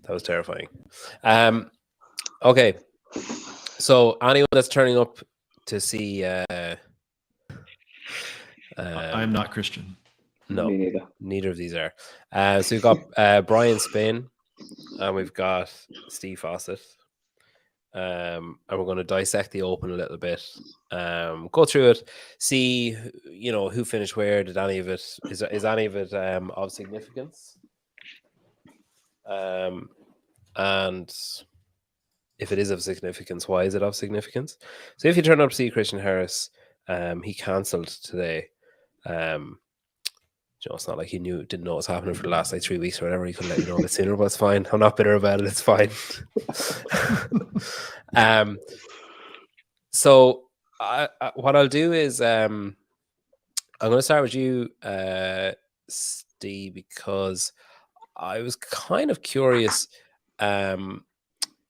That was terrifying. Okay. So anyone that's turning up to see I'm not Christian. No, Me neither. neither of these are. So we've got Brian Spain, and we've got Steve Fawcett. And we're going to dissect the Open a little bit. Go through it, see who finished where. Did any of it is any of it of significance? And if it is of significance, why is it of significance? So if you turn up to see Christian Harris, he cancelled today. It's not like he didn't know what's happening for the last 3 weeks or whatever. He could let you know a bit sooner, but it's fine. I'm not bitter about it. It's fine. So what I'll do is I'm going to start with you, Steve, because I was kind of curious.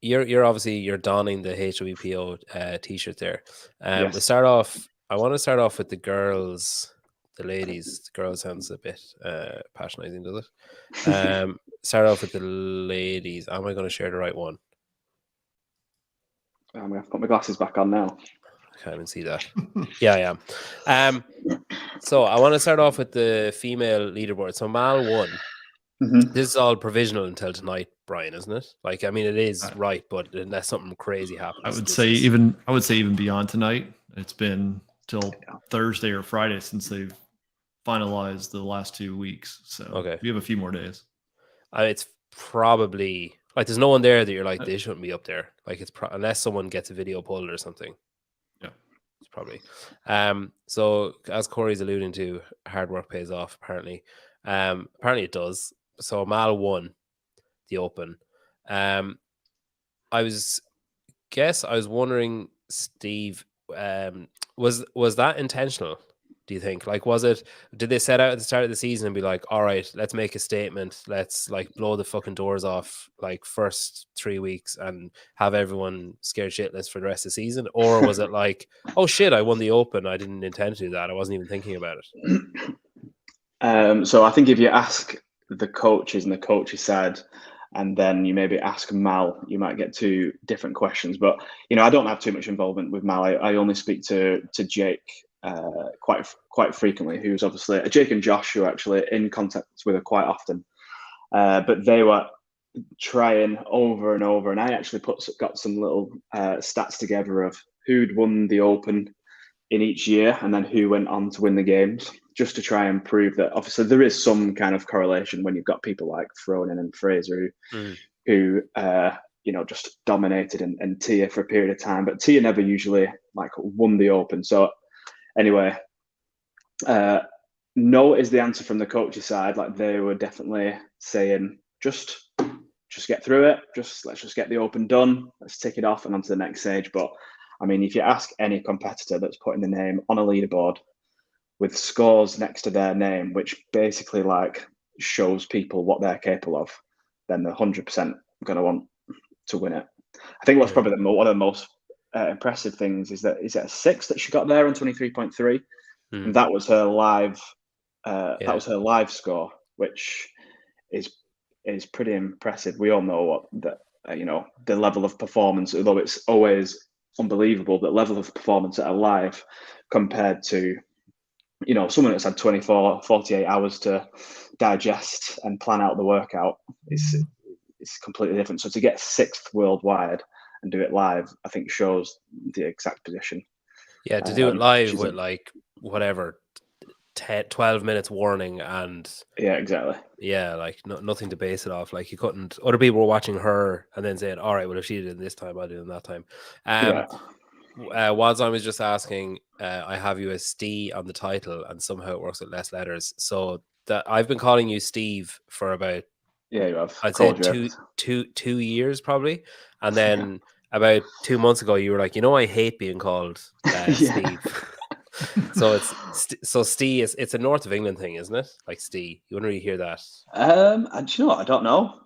You're obviously donning the HWPO t-shirt there. Yes. I want to start off with the girls. The ladies, the girls sounds a bit patronizing, does it? Start off with the ladies. Am I going to share the right one? I'm going to put my glasses back on now. I can't even see that. Yeah, I am. So I want to start off with the female leaderboard. So Mal won. Mm-hmm. This is all provisional until tonight, Brian, isn't it? Like, I mean, it is right, but unless something crazy happens, I would say even beyond tonight. It's been till Thursday or Friday since they've finalized the last 2 weeks. So okay, we have a few more days. It's probably like there's no one there that you're like they shouldn't be up there. Like it's unless someone gets a video pulled or something. Yeah, it's probably. So as Corey's alluding to, hard work pays off. Apparently it does. So Mal won the Open. I was wondering, Steve, was that intentional? Do you think? Like, did they set out at the start of the season and be like, all right, let's make a statement. Let's like blow the fucking doors off like first 3 weeks and have everyone scared shitless for the rest of the season? Or was it like, oh shit, I won the Open. I didn't intend to do that. I wasn't even thinking about it. So I think if you ask the coaches and the coaches side, and then you maybe ask Mal, you might get 2 different questions. But I don't have too much involvement with Mal. I only speak to Jake quite frequently, who's obviously Jake and Josh, who are actually in contact with her quite often. But they were trying over and over, and I actually got some little stats together of who'd won the Open in each year and then who went on to win the games, just to try and prove that obviously there is some kind of correlation when you've got people like Fronin and Fraser who just dominated and Tia for a period of time, but Tia never usually like won the Open. So anyway, no is the answer from the coach's side. Like they were definitely saying, just get through it. Let's just get the Open done. Let's tick it off and on to the next stage. But I mean, if you ask any competitor that's putting the name on a leaderboard with scores next to their name, which basically like shows people what they're capable of, then they're 100% going to want to win it. I think what's probably one of the most impressive things is that a 6 that she got there on 23.3, and that was her live. That was her live score, which is pretty impressive. We all know what the level of performance, although it's always unbelievable, that level of performance at a live compared to someone that's had 24, 48 hours to digest and plan out the workout is completely different. So to get 6th worldwide and do it live, I think shows the exact position. Yeah, to do it live with like whatever 12 minutes warning and exactly. Yeah, like nothing to base it off. Like you couldn't. Other people were watching her and then saying, "All right, well if she did it this time, I'll do it that time." Whilst I was just asking, I have you as Steve on the title, and somehow it works with less letters. So that I've been calling you Steve for about you have. I'd say 2 years probably, and then about 2 months ago you were like, I hate being called Steve. So Steve, it's a north of England thing, isn't it? Like Steve, you wouldn't really hear that. And you know what? I don't know.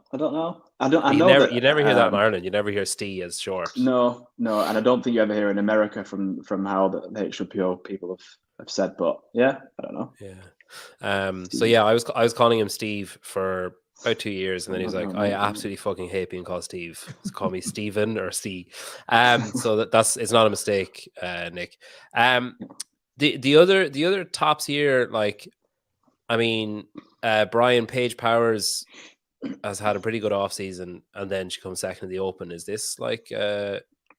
You never hear that in Ireland. You never hear Steve as short. No, and I don't think you ever hear in America from how the HWPO people have said. But yeah, I don't know. Yeah. So yeah, I was calling him Steve for about 2 years, and then he was like, "I absolutely fucking hate being called Steve. So call me Steven or C." So that's it's not a mistake, Nick. The other tops here, like, I mean, Brian Page Powers has had a pretty good off season, and then she comes second in the Open. Is this like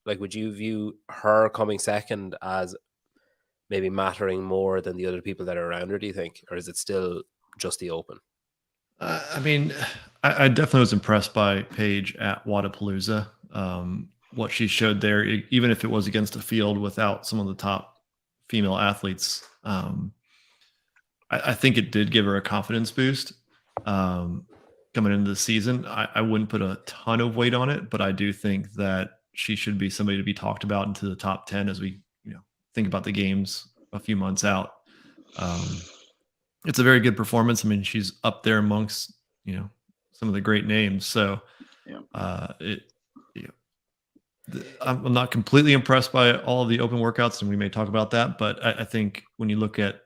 would you view her coming second as maybe mattering more than the other people that are around her, do you think? Or is it still just the Open? I mean, I definitely was impressed by Paige at Wadapalooza. What she showed there, even if it was against a field without some of the top female athletes, I think it did give her a confidence boost coming into the season. I wouldn't put a ton of weight on it, but I do think that she should be somebody to be talked about into the top 10 as we think about the games a few months out. It's a very good performance. I mean, she's up there amongst some of the great names. So I'm not completely impressed by all of the Open workouts, and we may talk about that. But I think when you look at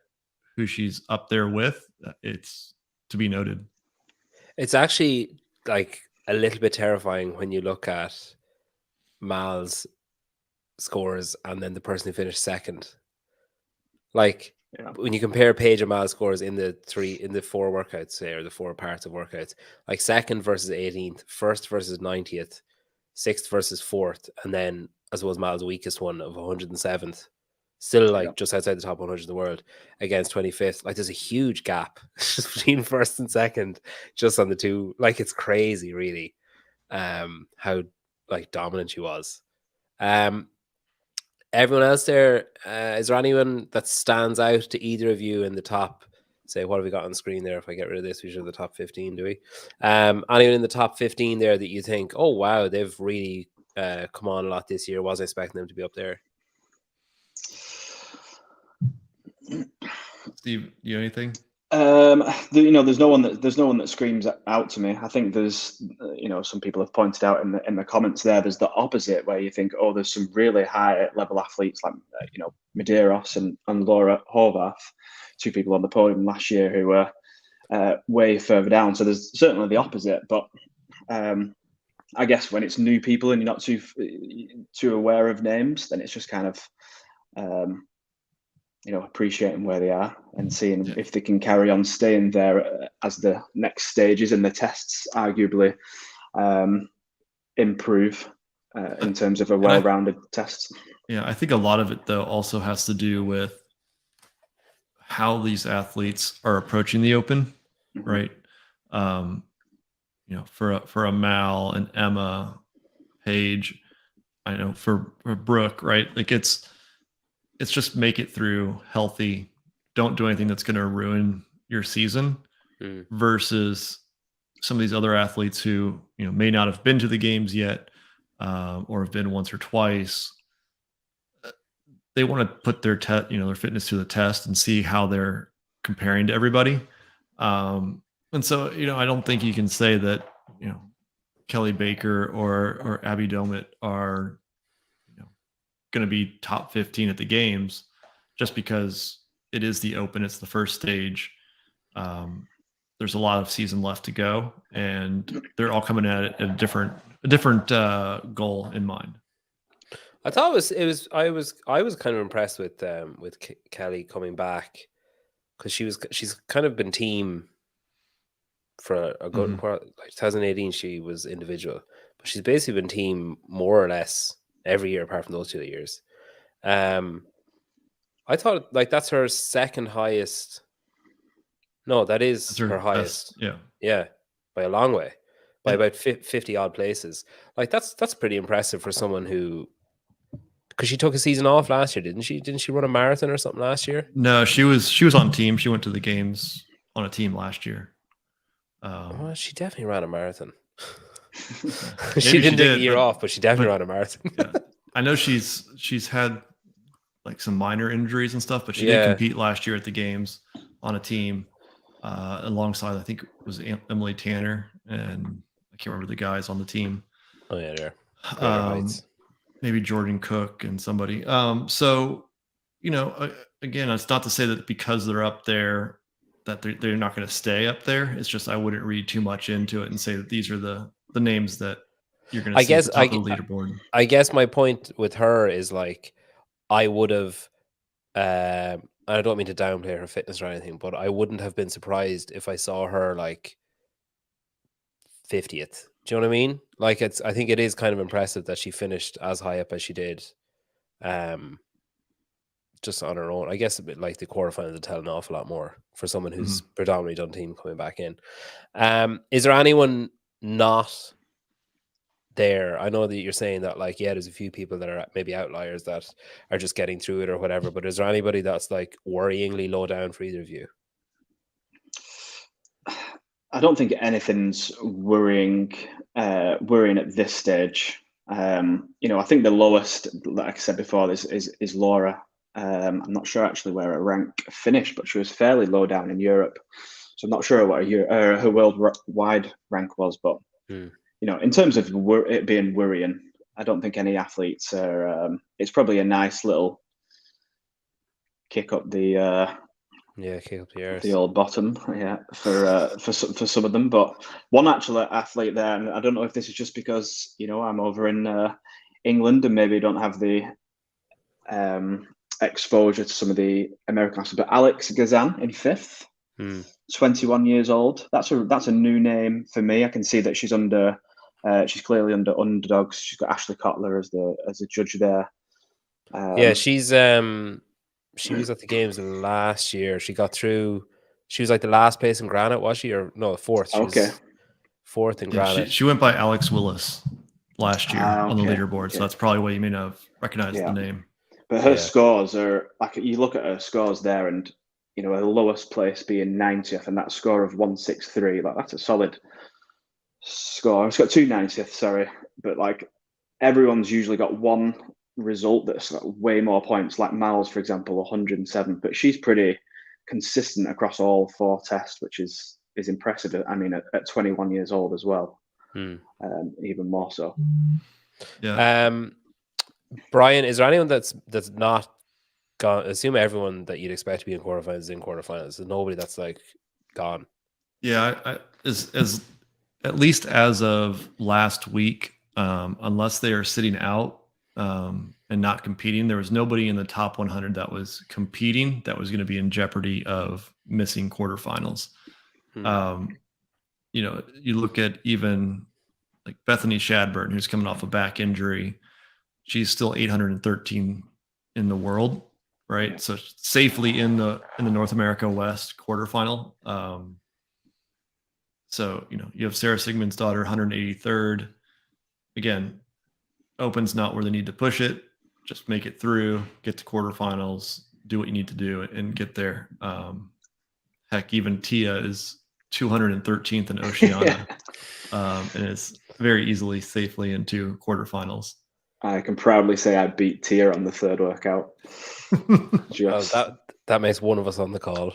who she's up there with, it's to be noted. It's actually like a little bit terrifying when you look at Mal's scores and then the person who finished second. Like when you compare Paige and Mal's scores in the four workouts, say, or the four parts of workouts, like second versus 18th, first versus 90th, sixth versus fourth, and then I suppose Mal's weakest one of 107th, still like just outside the top 100 in the world against 25th. Like there's a huge gap just between first and second, just on the two. Like it's crazy, really, how like dominant she was. Everyone else there, is there anyone that stands out to either of you in the top? Say, what have we got on screen there? If I get rid of this, we should have the top 15, do we? Anyone in the top 15 there that you think, oh, wow, they've really come on a lot this year? Wasn't expecting them to be up there. Steve, you anything? There's no one that screams out to me. I think there's, some people have pointed out in the comments there. There's the opposite where you think, oh, there's some really high level athletes like Medeiros and Laura Horvath, two people on the podium last year who were way further down. So there's certainly the opposite, but I guess when it's new people and you're not too aware of names, then it's just kind of appreciating where they are and seeing if they can carry on staying there as the next stages and the tests arguably improve in terms of a well-rounded test. Yeah, I think a lot of it though also has to do with how these athletes are approaching the Open, right? For a Mal and Emma, Paige, I know for Brooke, right? Like it's just make it through healthy. Don't do anything that's going to ruin your season versus some of these other athletes who, may not have been to the games yet or have been once or twice. They want to put their their fitness to the test and see how they're comparing to everybody. And so, I don't think you can say that, Kelly Baker or Abby Domit are going to be top 15 at the games just because it is the Open. It's the first stage. There's a lot of season left to go, and they're all coming at it at a different goal in mind. I thought I was kind of impressed with Kelly coming back because she's kind of been team for a good part. Like 2018 she was individual, but she's basically been team more or less every year apart from those 2 years. I thought like that's her second highest. No, that is her highest. Best, yeah, by a long way, by about 50 odd places. Like that's pretty impressive for someone who, because she took a season off last year, didn't she? Didn't she run a marathon or something last year? No, she was on team. She went to the games on a team last year. Well, she definitely ran a marathon. She didn't take a year off, but she definitely ran a marathon. Yeah. I know she's had like some minor injuries and stuff, but she did compete last year at the games on a team alongside, I think it was Emily Tanner, and I can't remember the guys on the team. Oh yeah, there. Maybe Jordan Cook and somebody. So again, it's not to say that because they're up there that they're not going to stay up there. It's just I wouldn't read too much into it and say that these are the names that you're going to see at the top of the leaderboard. I guess my point with her is like I would have. I don't mean to downplay her fitness or anything, but I wouldn't have been surprised if I saw her like 50th. Do you know what I mean? Like I think it is kind of impressive that she finished as high up as she did. Just on her own. I guess a bit like the quarterfinals would tell an awful lot more for someone who's predominantly done team coming back in. Is there anyone not there? I know that you're saying that like, yeah, there's a few people that are maybe outliers that are just getting through it or whatever, but is there anybody that's like worryingly low down for either of you? I don't think anything's worrying at this stage. I think the lowest, like I said before, is Laura. I'm not sure actually where her rank finished, but she was fairly low down in Europe. So I'm not sure what her worldwide rank was. But, in terms of it being worrying, I don't think any athletes are. It's probably a nice little kick up the kick up the arse. The old bottom, for some of them. But one actual athlete there, and I don't know if this is just because I'm over in England and maybe don't have the exposure to some of the American athletes, but Alex Gazan in 5th, 21 years old. That's a new name for me. I can see that she's clearly under underdogs. She's got Ashley Cotler as a judge there. She was at the games last year. She got through. She was like the last place in Granite, was she? Or no, 4th. She was 4th in Granite. She went by Alex Willis last year on the leaderboard. So that's probably why you may not have recognized the name. But her scores are like, you look at her scores there, and her lowest place being 90th, and that score of 163, like that's a solid score. It's got 2 90th, sorry, but like everyone's usually got one result that's got way more points, like Miles, for example, 107. But she's pretty consistent across all 4 tests, which is impressive. I mean, at 21 years old as well, even more so. Yeah. Brian, is there anyone that's not gone? Assume everyone that you'd expect to be in quarterfinals is in quarterfinals. There's nobody that's like gone. Yeah, as at least as of last week, unless they are sitting out and not competing, there was nobody in the top 100 that was competing that was going to be in jeopardy of missing quarterfinals. You look at even like Bethany Shadburn, who's coming off a back injury. She's still 813 in the world, right? Yeah. So safely in the North America West quarterfinal. So you have Sarah Sigmund's daughter, 183rd. Again, Open's not where they need to push it. Just make it through, get to quarterfinals, do what you need to do, and get there. Heck, even Tia is 213th in Oceania, and is very easily, safely into quarterfinals. I can proudly say I beat Tia on the 3rd workout. That makes one of us on the call.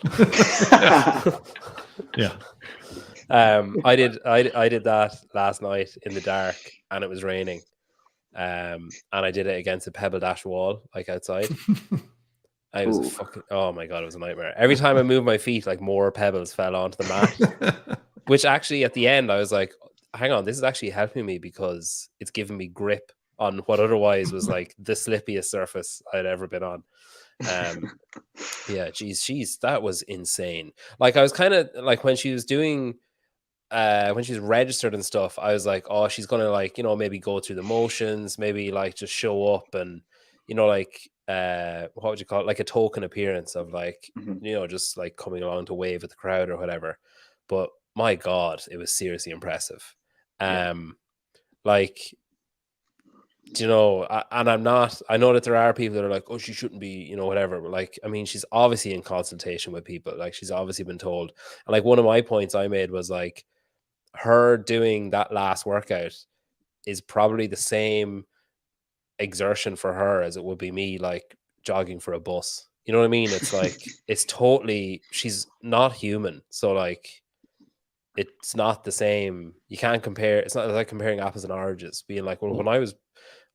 Yeah. I did that last night in the dark, and it was raining. And I did it against a pebble dash wall, like outside. I was oh my god, it was a nightmare. Every time I moved my feet, like more pebbles fell onto the mat. Which actually at the end I was like, hang on, this is actually helping me because it's giving me grip on what otherwise was like the slippiest surface I'd ever been on. Geez, that was insane. Like I was kind of like when she was doing when she's registered and stuff, I was like, oh, she's gonna like, maybe go through the motions, maybe like just show up and like what would you call it, like a token appearance of like just like coming along to wave at the crowd or whatever. But my god, it was seriously impressive. Like, and I know that there are people that are like, oh, she shouldn't be, whatever. But like, I mean, she's obviously in consultation with people. Like, she's obviously been told. And like, one of my points I made was like, her doing that last workout is probably the same exertion for her as it would be me like jogging for a bus. You know what I mean? It's like, it's totally, she's not human. So like, it's not the same. You can't compare. It's not like comparing apples and oranges, being like, well, when I was,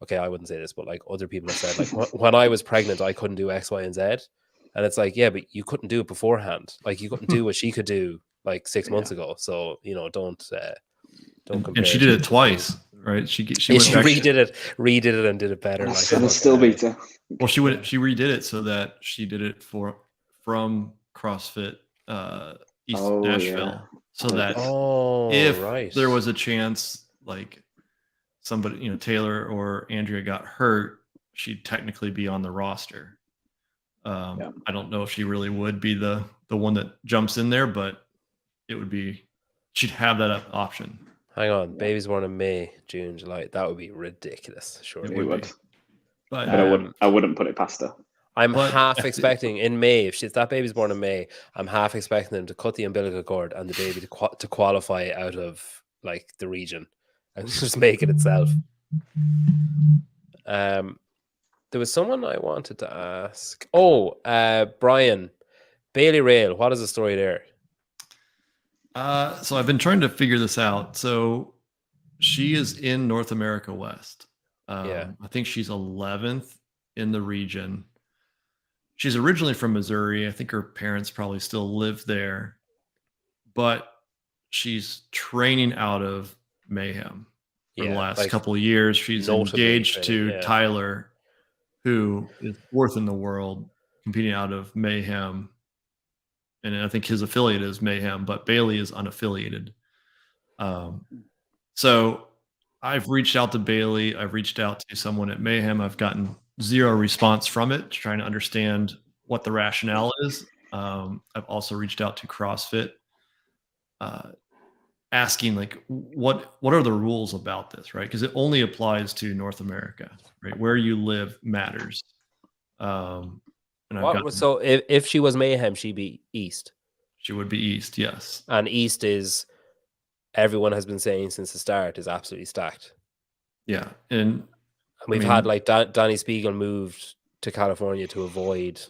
okay, I wouldn't say this, but like other people have said, like when I was pregnant, I couldn't do X, Y, and Z. And it's like, yeah, but you couldn't do it beforehand. Like you couldn't do what she could do like 6 months ago. So, don't compare. And she did it twice, right? She Yeah, went she back, redid it and did it better. And Like I still beat her. well, she redid it so that she did it from CrossFit East Nashville, so that if there was a chance, like somebody, Taylor or Andrea got hurt, she'd technically be on the roster. I don't know if she really would be the one that jumps in there, but she'd have that option. Hang on, baby's born in May, June, July. That would be ridiculous. Sure, it would. But I wouldn't put it past her. I'm half expecting in May, if that baby's born in May, I'm half expecting them to cut the umbilical cord and the baby to qualify out of like the region and just make it itself. There was someone I wanted to ask. Oh, Brian, Bailey Rail. What is the story there? So I've been trying to figure this out. So she is in North America West. I think she's 11th in the region. She's originally from Missouri. I think her parents probably still live there, but she's training out of Mayhem for the last couple of years. She's engaged to Tyler, who is fourth in the world, competing out of Mayhem. And I think his affiliate is Mayhem, but Bailey is unaffiliated. So I've reached out to Bailey. I've reached out to someone at Mayhem. I've gotten zero response from it, trying to understand what the rationale is. I've also reached out to CrossFit, asking like, what are the rules about this, right? Because it only applies to North America, right? Where you live matters. So if she was Mayhem, she'd be East. She would be East, yes. And East is, everyone has been saying since the start, is absolutely stacked. Yeah, and we've had like Danny Spiegel moved to California to avoid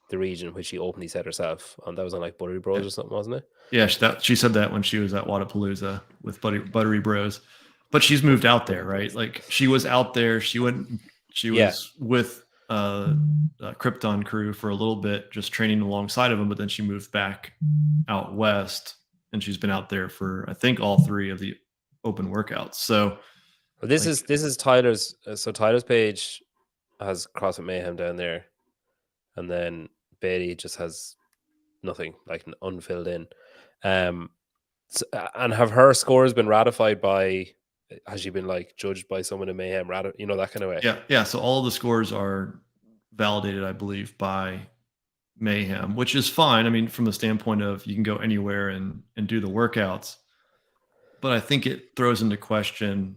the region, which she openly said herself. And that was on like Buttery Bros or something, wasn't it? Yeah, she said that when she was at Wadapalooza with Buttery Bros. But she's moved out there, right? Like she was out there. She was with Krypton crew for a little bit, just training alongside of him. But then she moved back out west, and she's been out there for I think all three of the open workouts. So this is Tyler's. So Tyler's page has CrossFit Mayhem down there, and then Bailey just has nothing, like unfilled in. And have her scores been ratified by? Has she been like judged by someone in Mayhem? That kind of way. Yeah. So all of the scores are validated, I believe, by Mayhem, which is fine. I mean, from the standpoint of you can go anywhere and do the workouts, but I think it throws into question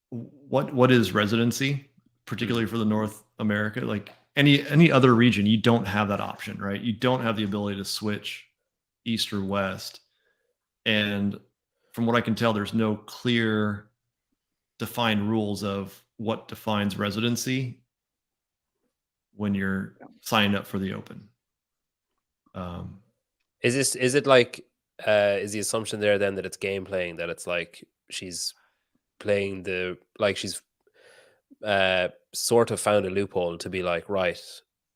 what is residency, particularly for the North America. Like any other region, you don't have that option, right? You don't have the ability to switch East or West. And from what I can tell, there's no clear defined rules of what defines residency when you're signed up for the open. Is the assumption there then that it's game playing, that it's like she's playing she's sort of found a loophole to be like, right,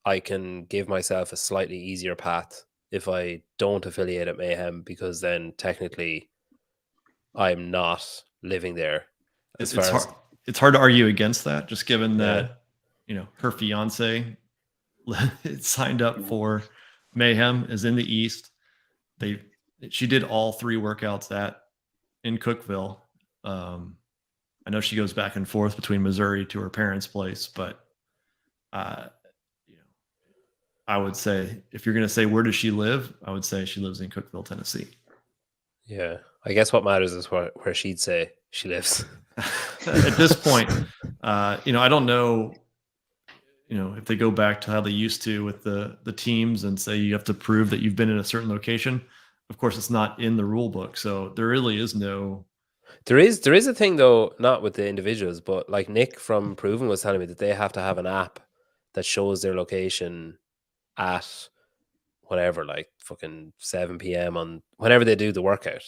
I can give myself a slightly easier path if I don't affiliate at Mayhem, because then technically I'm not living there. It's hard to argue against that, just given that her fiance signed up for Mayhem, is in the East. She did all three workouts in Cookeville. I know she goes back and forth between Missouri to her parents' place, but I would say, if you're going to say where does she live, I would say she lives in Cookeville, Tennessee. Yeah, I guess what matters is where she'd say she lives. At this point, I don't know, if they go back to how they used to with the teams and say you have to prove that you've been in a certain location. Of course, it's not in the rule book, so there really is no. There is a thing though, not with the individuals, but like Nick from Proven was telling me that they have to have an app that shows their location at whatever, like fucking 7 p.m. on whenever they do the workout.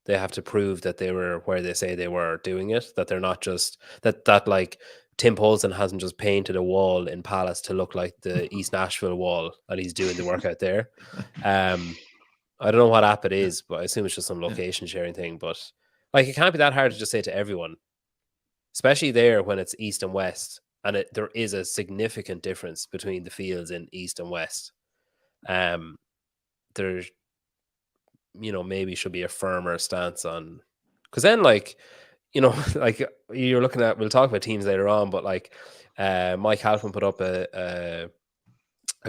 They have to prove that they were where they say they were doing it, that they're not just that like Tim Poulsen hasn't just painted a wall in Palace to look like the East Nashville wall, and he's doing the work out there. I don't know what app it is, but I assume it's just some location sharing thing. But like, it can't be that hard to just say to everyone, especially there when it's East and West, and there is a significant difference between the fields in East and West. There, maybe should be a firmer stance on, because then, like, like you're looking at, we'll talk about teams later on, but like Mike Halpin put up a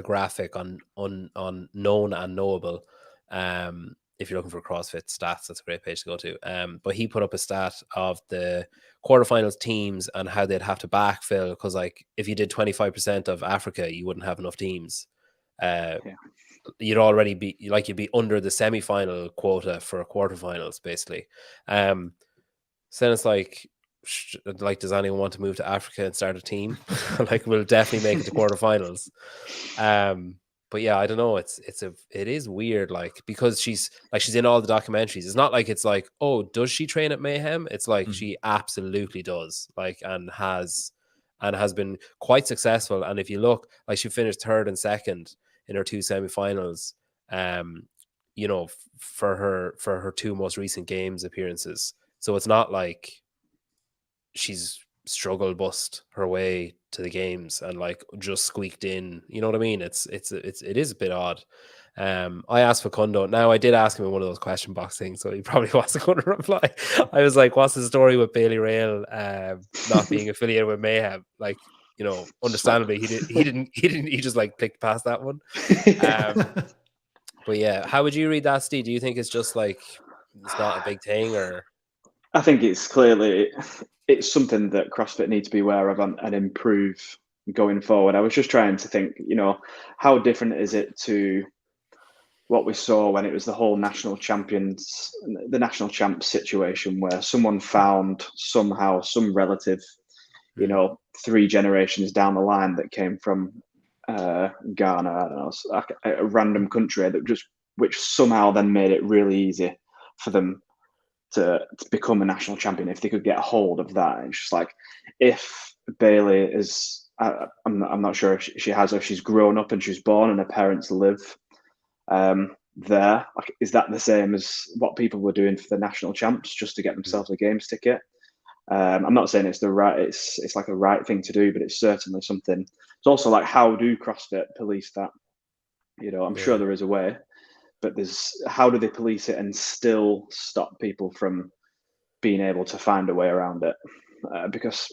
graphic on known and knowable. If you're looking for CrossFit stats, that's a great page to go to. But he put up a stat of the quarterfinals teams and how they'd have to backfill, because like if you did 25% of Africa, you wouldn't have enough teams. You'd already be like, you'd be under the semi-final quota for quarterfinals, basically. So then it's like, does anyone want to move to Africa and start a team? Like, we'll definitely make it to quarterfinals. But yeah, I don't know. It is weird, like, because she's in all the documentaries. It's not like it's like, oh, does she train at Mayhem? It's like she absolutely does, like, and has been quite successful. And if you look, like, she finished third and second in her 2 semifinals. For her 2 most recent games appearances. So it's not like she's struggle bust her way to the games and like just squeaked in. You know what I mean? It is a bit odd. I asked Facundo. Now, I did ask him in one of those question box things, so he probably wasn't going to reply. I was like, "What's the story with Bailey Rail not being affiliated with Mayhem?" Like, understandably, he just like clicked past that one. But yeah, how would you read that, Steve? Do you think it's just like it's not a big thing, or? I think it's something that CrossFit needs to be aware of and improve going forward. I was just trying to think, how different is it to what we saw when it was the whole national champs situation, where someone found somehow some relative, 3 generations down the line that came from Ghana, I don't know, a random country which somehow then made it really easy for them to become a national champion if they could get a hold of that. It's just like, if Bailey is, I'm not sure if she has, or if she's grown up and she's born and her parents live there. Like, is that the same as what people were doing for the national champs just to get themselves a games ticket? I'm not saying it's it's like a right thing to do, but it's certainly something. It's also like, how do CrossFit police that? I'm sure there is a way, but how do they police it and still stop people from being able to find a way around it? Because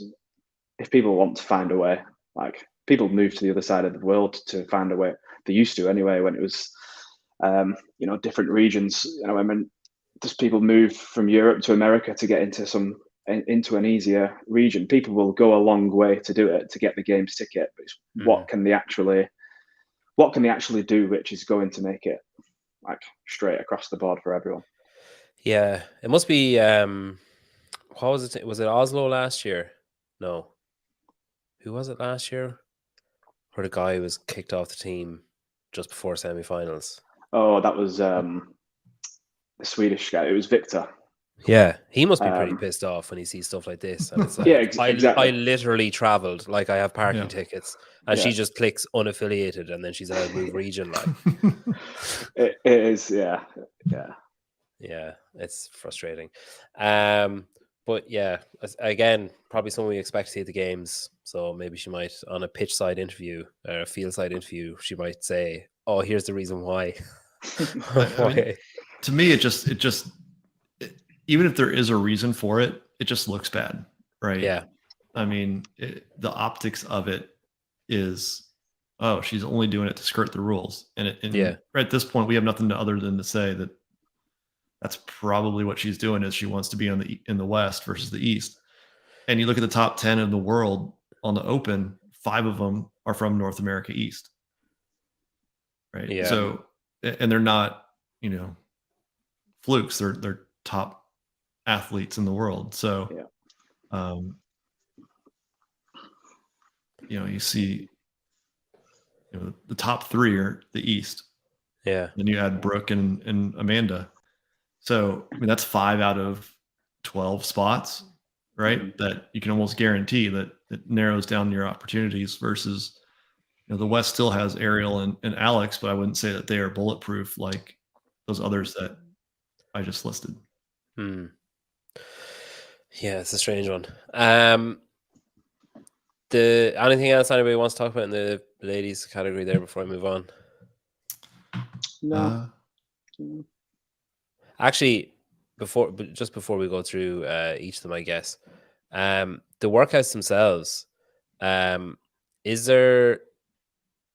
if people want to find a way, like, people move to the other side of the world to find a way. They used to anyway, when it was, different regions. I mean, just people move from Europe to America to get into an easier region. People will go a long way to do it, to get the games ticket. But it's what can they actually do, which is going to make it like straight across the board for everyone? Yeah, it must be. What was it? Was it Oslo last year? No. Who was it last year? Where the guy was kicked off the team just before semi-finals. Oh, that was the Swedish guy. It was Victor. Yeah, he must be pretty pissed off when he sees stuff like this. And it's like, exactly. I literally traveled, like, I have parking tickets, and she just clicks unaffiliated, and then she's allowed to move region. Like, it is, yeah, it's frustrating. But yeah, again, probably someone we expect to see at the games. So maybe she might, on a pitch side interview or a field side interview, she might say, "Oh, here's the reason why." I mean, to me, it just even if there is a reason for it, it just looks bad, right? Yeah. I mean, the optics of it is, oh, she's only doing it to skirt the rules, and right at this point, we have nothing other than to say that that's probably what she's doing, is she wants to be in the West versus the East. And you look at the top 10 in the world on the Open, 5 of them are from North America East, right? Yeah. So, and they're not, flukes. They're top athletes in the world. So, you see, the top 3 are the East. Yeah. Then you add Brooke and Amanda. So, I mean, that's 5 out of 12 spots, right? Mm-hmm. That you can almost guarantee that it narrows down your opportunities versus, the West still has Ariel and Alex, but I wouldn't say that they are bulletproof like those others that I just listed. Yeah, it's a strange one. Anything else anybody wants to talk about in the ladies category there before I move on? No. Actually, just before we go through each of them, I guess, the workouts themselves, is there?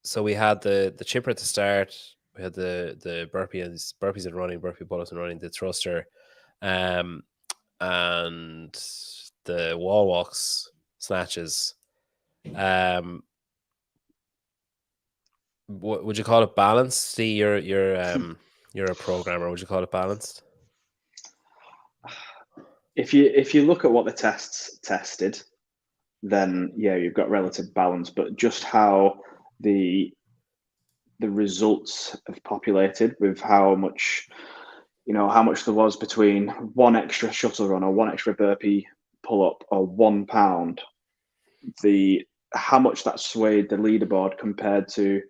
So we had the chipper at the start. We had the burpees and running, burpee pull-ups and running, the thruster, and the wall walks, snatches. What would you call it balanced? See, you're a programmer. Would you call it balanced? If you look at what the tests tested, then yeah, you've got relative balance. But just how the results have populated with how much there was between one extra shuttle run or one extra burpee pull up or 1 pound, how much that swayed the leaderboard compared to,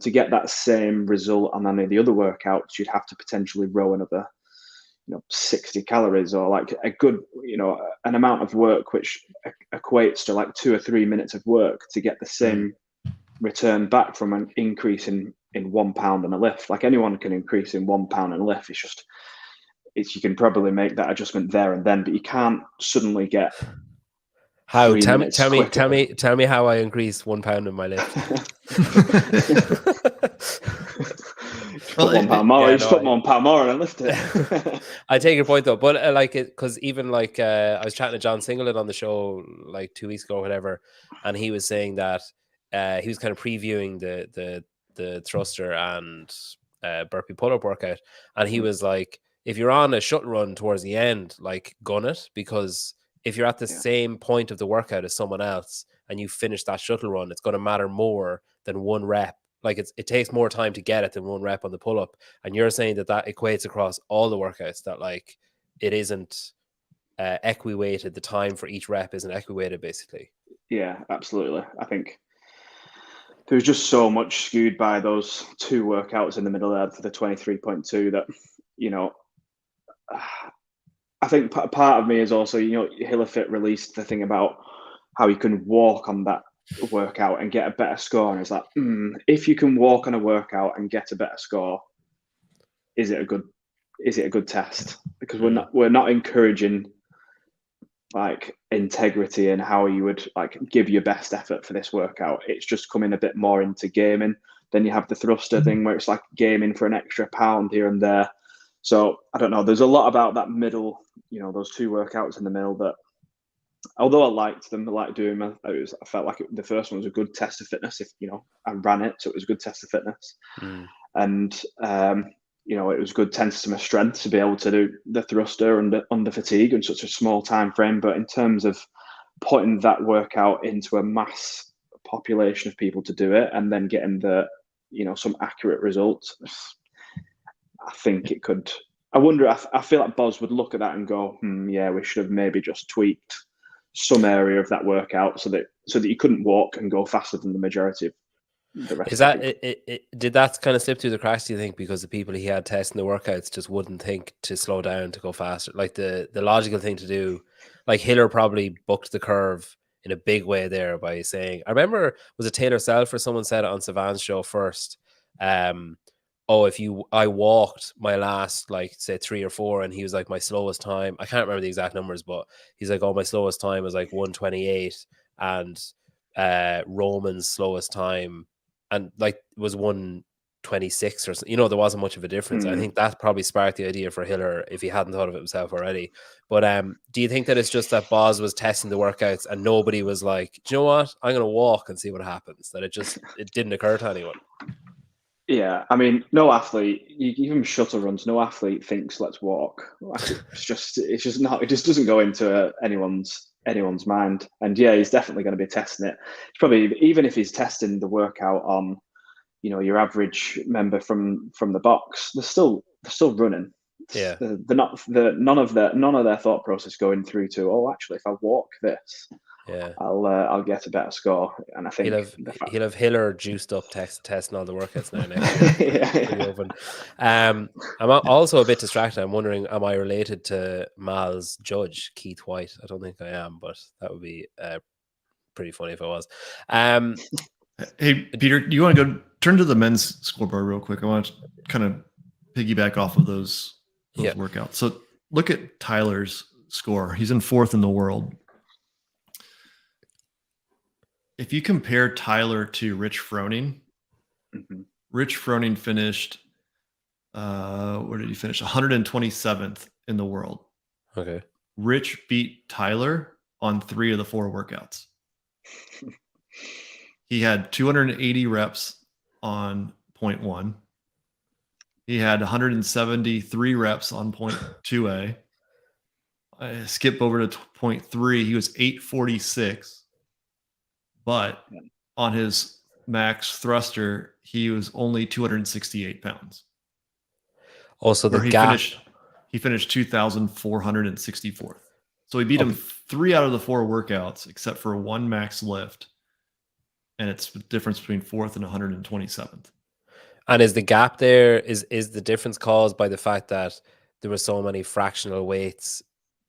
to get that same result on any of the other workouts, you'd have to potentially row another 60 calories or like a good, an amount of work which equates to like 2 or 3 minutes of work to get the same return back from an increase in 1 pound in a lift. Like anyone can increase in 1 pound in a lift. You can probably make that adjustment there and then, but you can't suddenly get how. Tell me how I increase 1 pound in my lift. Put 1 pound more. Put 1 pound more and lift it. I take your point though, but because even I was chatting to John Singleton on the show like 2 weeks ago or whatever, and he was saying that he was kind of previewing the thruster and burpee pull-up workout, and he was like, if you're on a shuttle run towards the end, like gun it, because if you're at the same point of the workout as someone else and you finish that shuttle run, it's going to matter more than 1 rep. Like it takes more time to get it than 1 rep on the pull-up. And you're saying that equates across all the workouts, that like it isn't equiweighted. The time for each rep isn't equiweighted, basically. Yeah, absolutely. I think there's just so much skewed by those 2 workouts in the middle there for the 23.2 that, I think part of me is also, Hillafit released the thing about how you can walk on that workout and get a better score. And it's like, if you can walk on a workout and get a better score, is it a good test? Because we're not encouraging like integrity and how you would like give your best effort for this workout. It's just coming a bit more into gaming. Then you have the thruster thing where it's like gaming for an extra pound here and there. So I don't know. There's a lot about that middle, those 2 workouts in the middle that, although I liked them, I liked doing them. I felt like the first one was a good test of fitness. If I ran it, so it was a good test of fitness, and it was a good test of my strength to be able to do the thruster under fatigue in such a small time frame. But in terms of putting that workout into a mass population of people to do it and then getting some accurate results, I think it could. I wonder. I feel like Boz would look at that and go, "Yeah, we should have maybe just tweaked some area of that workout so that you couldn't walk and go faster than the majority of the rest." Is that did that kind of slip through the cracks, do you think, because the people he had testing the workouts just wouldn't think to slow down to go faster? Like the logical thing to do, like Hiller probably booked the curve in a big way there by saying, I remember, was it Taylor Self or someone said it on Savan's show first, I walked my last, like, say 3 or 4, and he was like, my slowest time, I can't remember the exact numbers, but he's like, my slowest time was like 1:28, and Roman's slowest time and like was 1:26 or something. There wasn't much of a difference. I think that probably sparked the idea for Hiller if he hadn't thought of it himself already. But do you think that it's just that Boz was testing the workouts and nobody was like, do you know what, I'm going to walk and see what happens, that it didn't occur to anyone? Yeah, I mean, no athlete, even shuttle runs, no athlete thinks let's walk. It's just not. It just doesn't go into anyone's mind. And yeah, he's definitely going to be testing it. It's probably, even if he's testing the workout on, your average member from the box, they're still running. Yeah, they're not. None of their thought process going through to, actually, if I walk this, Yeah. I'll get a better score. And I think He'll have Hiller juiced up testing all the workouts now next year for the Open. I'm also a bit distracted. I'm wondering, am I related to Mal's judge, Keith White? I don't think I am, but that would be pretty funny if I was. Hey, Peter, do you want to go turn to the men's scoreboard real quick? I want to kind of piggyback off of those workouts. So look at Tyler's score. He's in 4th in the world. If you compare Tyler to Rich Froning, Rich Froning finished, where did he finish? 127th in the world. Okay. Rich beat Tyler on 3 of the 4 workouts. He had 280 reps on point 1. He had 173 reps on point 2A. I skip over to point 3. He was 846. But on his max thruster, he was only 268 pounds. Also, the gap. He finished 2,464th. So he beat him 3 out of the 4 workouts, except for 1 max lift. And it's the difference between 4th and 127th. And is the gap there, is the difference caused by the fact that there were so many fractional weights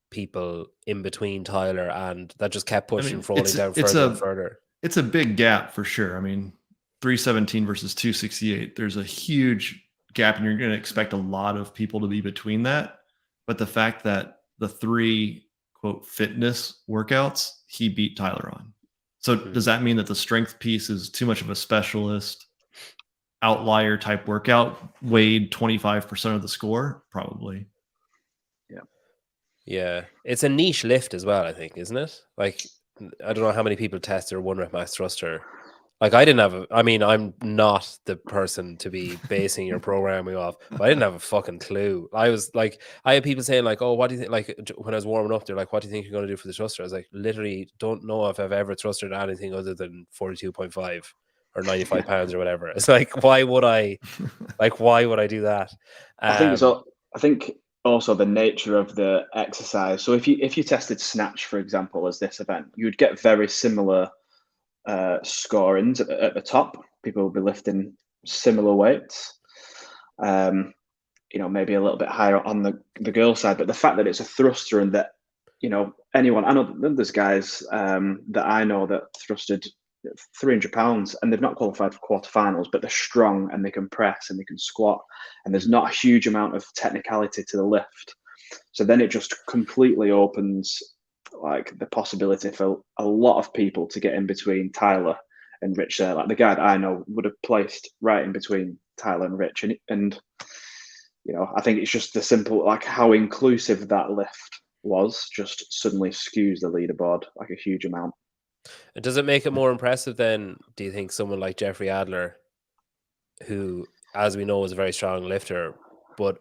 people in between Tyler, and that just kept pushing Froning down further and further? It's a big gap for sure. I mean, 317 versus 268. There's a huge gap, and you're going to expect a lot of people to be between that. But the fact that the 3, quote, fitness workouts, he beat Tyler on. So does that mean that the strength piece is too much of a specialist outlier type workout, weighed 25% of the score? Probably. Yeah. It's a niche lift as well, I think, isn't it? Like, I don't know how many people test their 1 rep max thruster. Like, I didn't have I'm not the person to be basing your programming off, but I didn't have a fucking clue. I was like, I had people saying like, oh, what do you think? Like, when I was warming up, they're like, what do you think you're going to do for the thruster? I was like, literally don't know if I've ever thrusted anything other than 42.5 or 95 pounds or whatever. It's like, why would I do that? I think also the nature of the exercise. So if you tested snatch, for example, as this event, you'd get very similar scorings at the top. People will be lifting similar weights. Maybe a little bit higher on the girl side, but the fact that it's a thruster and that anyone, I know there's guys that I know that thrusted 300 pounds and they've not qualified for quarterfinals, but they're strong and they can press and they can squat, and there's not a huge amount of technicality to the lift. So then it just completely opens like the possibility for a lot of people to get in between Tyler and Rich there. Like the guy that I know would have placed right in between Tyler and Rich, and I think it's just the simple, like how inclusive that lift was just suddenly skews the leaderboard like a huge amount. And does it make it more impressive then, do you think, someone like Jeffrey Adler, who, as we know, is a very strong lifter, but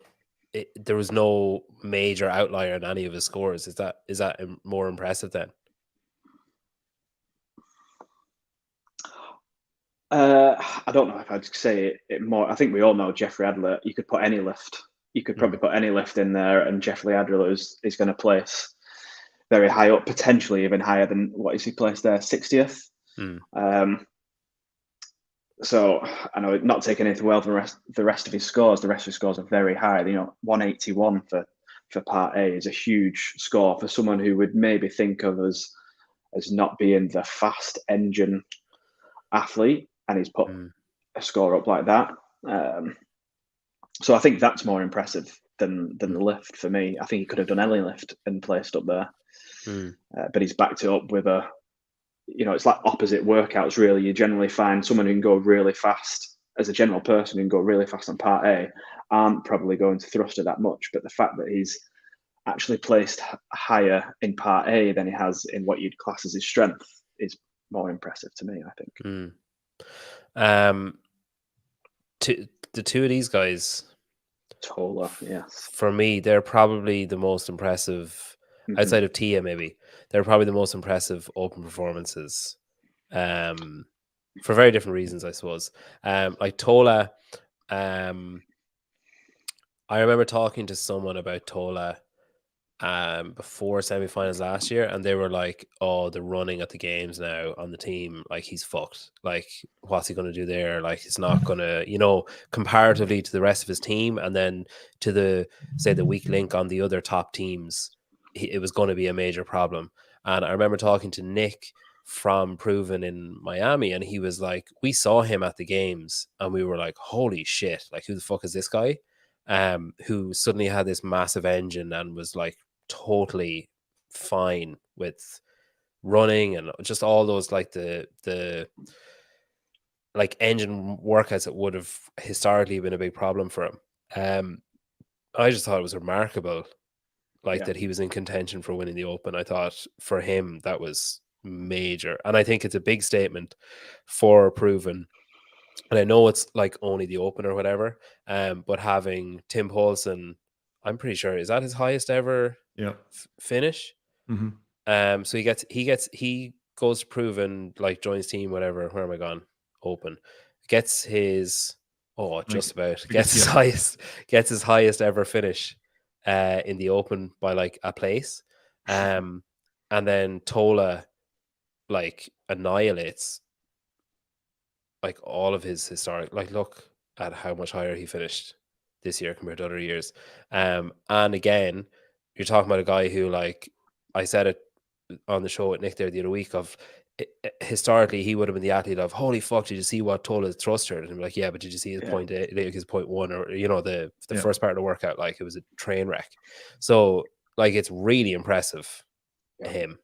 there was no major outlier in any of his scores? Is that more impressive then? I don't know if I'd say it more. I think we all know Jeffrey Adler. You could put any lift. You could probably put any lift in there, and Jeffrey Adler is going to place very high up, potentially even higher than what is he placed there, 60th. So I know, not taking anything well from the rest of his scores. The rest of his scores are very high. 181 for part A is a huge score for someone who would maybe think of as not being the fast engine athlete, and he's put a score up like that. So I think that's more impressive than the lift for me. I think he could have done any lift and placed up there, but he's backed it up with it's like opposite workouts really. You generally find someone who can go really fast as a general person, who can go really fast on part A, aren't probably going to thruster that much. But the fact that he's actually placed higher in part A than he has in what you'd class as his strength is more impressive to me, I think. The two of these guys, Tola, yes, for me, they're probably the most impressive outside of Tia. Maybe they're probably the most impressive open performances, for very different reasons, I suppose. Like Tola, I remember talking to someone about Tola before semi-finals last year, and they were like, "Oh, the running at the games now on the team, like he's fucked. Like, what's he going to do there? Like, it's not going to, comparatively to the rest of his team, and then to the weak link on the other top teams, it was going to be a major problem." And I remember talking to Nick from Proven in Miami, and he was like, "We saw him at the games, and we were like, holy shit! Like, who the fuck is this guy?" Who suddenly had this massive engine and was like totally fine with running and just all those like the like engine workouts that would have historically been a big problem for him. I just thought it was remarkable, like that he was in contention for winning the Open. I thought for him that was major, and I think it's a big statement for Proven. And I know it's like only the Open or whatever, but having Tim Paulson, I'm pretty sure, is that his highest ever finish? Mm-hmm. So he goes to Proven, like joins team, whatever. Where am I gone? Open. Gets his gets his highest ever finish in the Open by like a place. And then Tola like annihilates like all of his historic, like look at how much higher he finished this year compared to other years. And again, you're talking about a guy who, like I said it on the show with Nick there the other week, of historically he would have been the athlete of, holy fuck, did you see what Tola's thruster? And I'm like, yeah, but did you see his point eight, like his point one, or the first part of the workout, like it was a train wreck. So like it's really impressive him.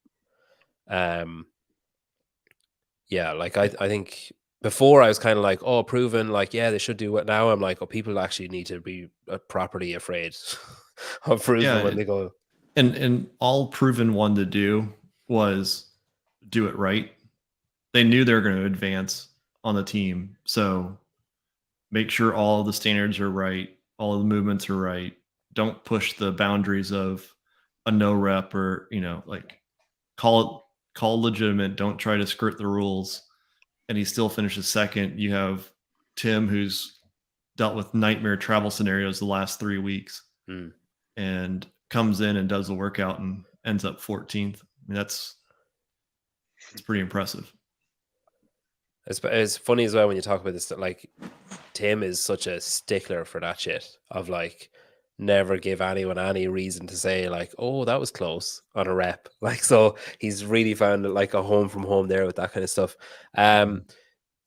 Like I think before I was kind of like, oh, Proven, like, yeah, they should do it. Now I'm like, oh, people actually need to be properly afraid of Proven when they go. And all Proven wanted to do was do it right. They knew they were going to advance on the team. So make sure all the standards are right. All the movements are right. Don't push the boundaries of a no rep, or, like call legitimate. Don't try to skirt the rules. And he still finishes second. You have Tim, who's dealt with nightmare travel scenarios the last 3 weeks, and comes in and does the workout and ends up 14th. I mean, it's pretty impressive. It's funny as well when you talk about this, that like Tim is such a stickler for that shit of like never give anyone any reason to say like, oh, that was close on a rep. Like, so he's really found like a home from home there with that kind of stuff.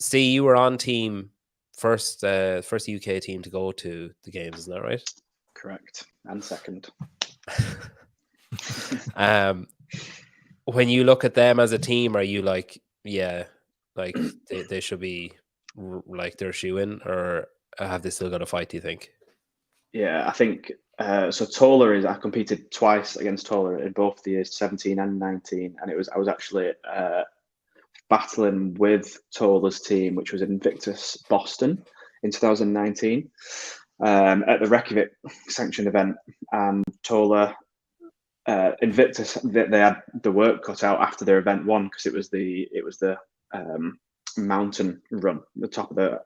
See, you were on team first UK team to go to the games, isn't that right? Correct. And second. When you look at them as a team, are you like, yeah, like they should be like they're shoe-in, or have they still got a fight, do you think? Yeah, I think so. Tola I competed twice against Tola in both the years 17 and 19, and I was actually battling with Tola's team, which was Invictus Boston in 2019 at the Reykjavik sanctioned event, and Tola Invictus, they had the work cut out after their event one, because it was the mountain run, the top of the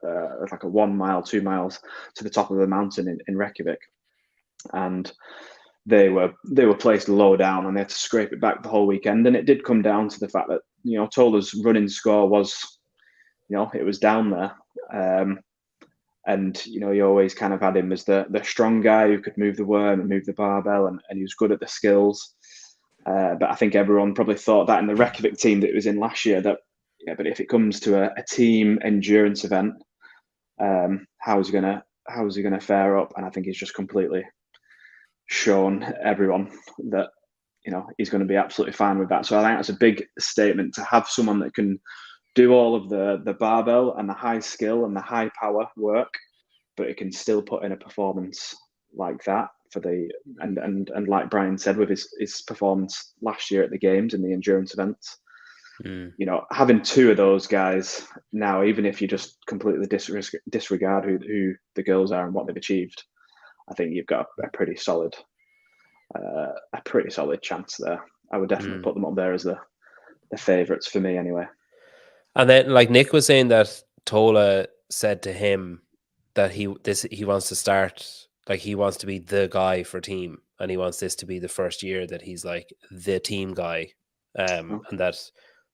like a 1 mile, 2 miles to the top of the mountain in Reykjavik, and they were placed low down, and they had to scrape it back the whole weekend. And it did come down to the fact that Tola's running score was, it was down there, and you always kind of had him as the strong guy who could move the worm and move the barbell, and he was good at the skills. But I think everyone probably thought that in the Reykjavik team that it was in last year, that but if it comes to a team endurance event, how is he gonna fare up? And I think he's just completely shown everyone that he's going to be absolutely fine with that. So I think that's a big statement, to have someone that can do all of the barbell and the high skill and the high power work, but it can still put in a performance like that for and like Brian said, with his performance last year at the games in the endurance events. Having two of those guys now, even if you just completely disregard who the girls are and what they've achieved, I think you've got a pretty solid chance there. I would definitely put them up there as the favourites for me, anyway. And then, like Nick was saying, that Tola said to him that he wants to start, like he wants to be the guy for team, and he wants this to be the first year that he's like the team guy, and that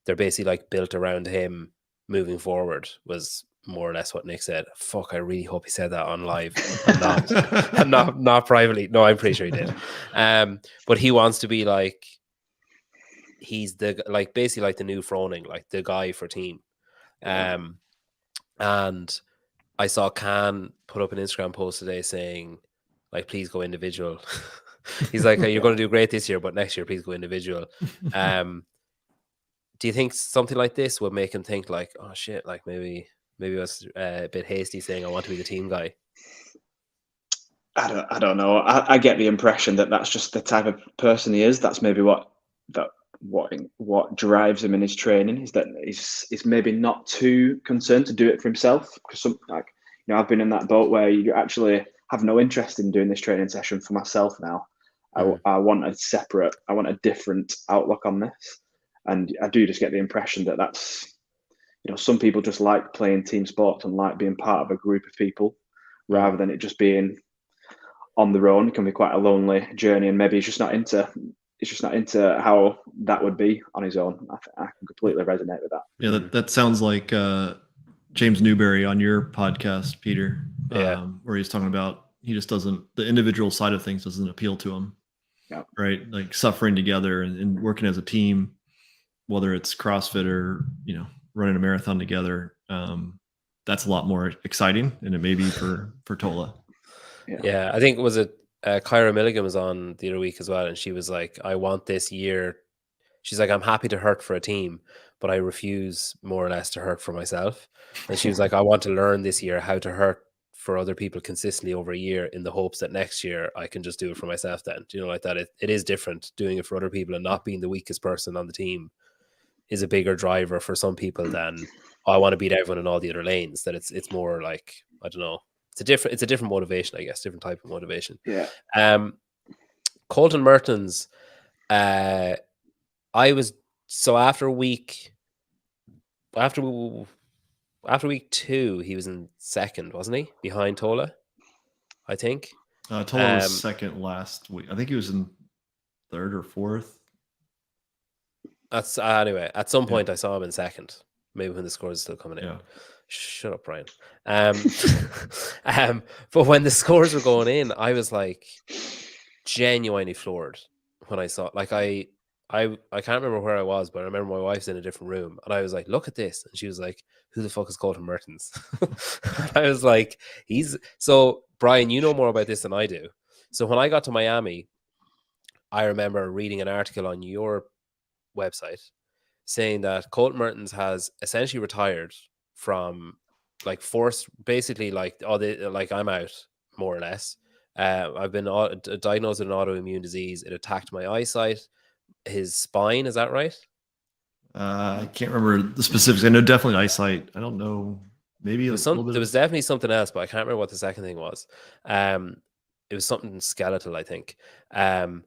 they're basically like built around him moving forward, was more or less what Nick said. Fuck, I really hope he said that on live and not privately. No, I'm pretty sure he did. But he wants to be like, he's the, like, basically like the new Froning, like the guy for team. And I saw Khan put up an Instagram post today saying, like, please go individual. He's like, you're going to do great this year, but next year, please go individual. Do you think something like this would make him think like, oh shit, like maybe I was a bit hasty saying I want to be the team guy? I don't know. I get the impression that that's just the type of person he is. That's maybe what drives him in his training, is that he's maybe not too concerned to do it for himself. Because I've been in that boat where you actually have no interest in doing this training session for myself now. I want a different outlook on this. And I do just get the impression that that's, some people just like playing team sports and like being part of a group of people rather than it just being on their own. It can be quite a lonely journey, and maybe he's just not into how that would be on his own. I can completely resonate with that. Yeah, that sounds like James Newberry on your podcast, Peter, where he's talking about he just doesn't, the individual side of things doesn't appeal to him, right? Like suffering together and working as a team, whether it's CrossFit or, running a marathon together. That's a lot more exciting than it may be for Tola. Yeah, I think, was it Kyra Milligan was on the other week as well, and she was like, I want this year, she's like, I'm happy to hurt for a team, but I refuse more or less to hurt for myself. And she was like, I want to learn this year how to hurt for other people consistently over a year, in the hopes that next year I can just do it for myself then. Like that. It is different doing it for other people, and not being the weakest person on the team is a bigger driver for some people than, I want to beat everyone in all the other lanes. That it's more like, I don't know. It's a different motivation, I guess, different type of motivation. Yeah. Colton Mertens, after week 2, he was in second, wasn't he? Behind Tola, I think. Tola was second last week. I think he was in third or fourth. That's anyway. At some point, I saw him in second. Maybe when the scores are still coming in. Yeah. Shut up, Brian. But when the scores were going in, I was like genuinely floored when I saw. Like I can't remember where I was, but I remember my wife's in a different room, and I was like, "Look at this," and she was like, "Who the fuck is Colton Mertens?" I was like, So Brian, you know more about this than I do. So when I got to Miami, I remember reading an article on your website saying that Colton Mertens has essentially retired from, like, forced, basically, like, I'm out, more or less. I've been diagnosed with an autoimmune disease. It attacked my eyesight, his spine. Is that right? I can't remember the specifics. I know definitely eyesight. I don't know. Maybe there was definitely something else, but I can't remember what the second thing was. It was something skeletal, I think. But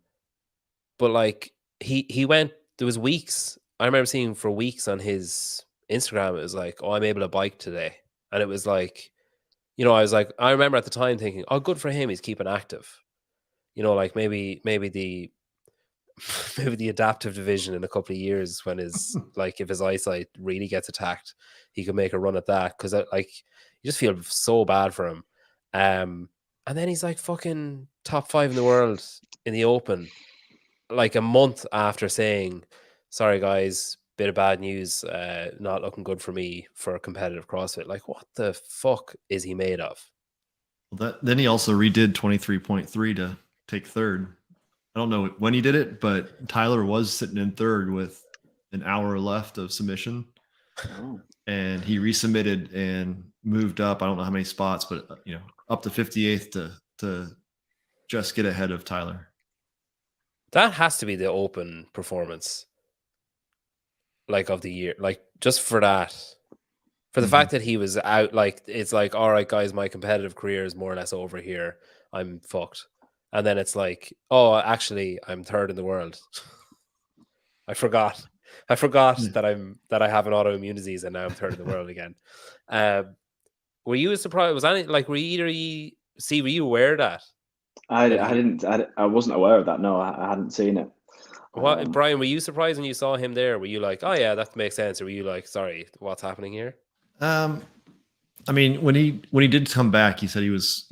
like he went. There was weeks. I remember seeing for weeks on his Instagram, it was like, "Oh, I'm able to bike today," and it was like, I was like, I remember at the time thinking, "Oh, good for him. He's keeping active." Like maybe the adaptive division in a couple of years, when his like, if his eyesight really gets attacked, he could make a run at that, because like, you just feel so bad for him. And then he's like fucking top 5 in the world in the Open, like a month after saying, "Sorry guys, bit of bad news, not looking good for me for competitive CrossFit." Like, what the fuck is he made of? Well, then he also redid 23.3 to take third. I don't know when he did it, but Tyler was sitting in third with an hour left of submission. Oh. And he resubmitted and moved up. I don't know how many spots, but up to 58th to just get ahead of Tyler. That has to be the Open performance, like, of the year. Like, just for that, for the fact that he was out, like, it's like, all right, guys, my competitive career is more or less over here. I'm fucked. And then it's like, oh, actually, I'm third in the world. I forgot that I have an autoimmune disease, and now I'm third in the world again. Were you surprised? Was any, like, were you aware of that? I wasn't aware of that. No, I hadn't seen it. What, Brian? Were you surprised when you saw him there? Were you like, "Oh yeah, that makes sense," or were you like, "Sorry, what's happening here"? I mean, when he did come back, he said he was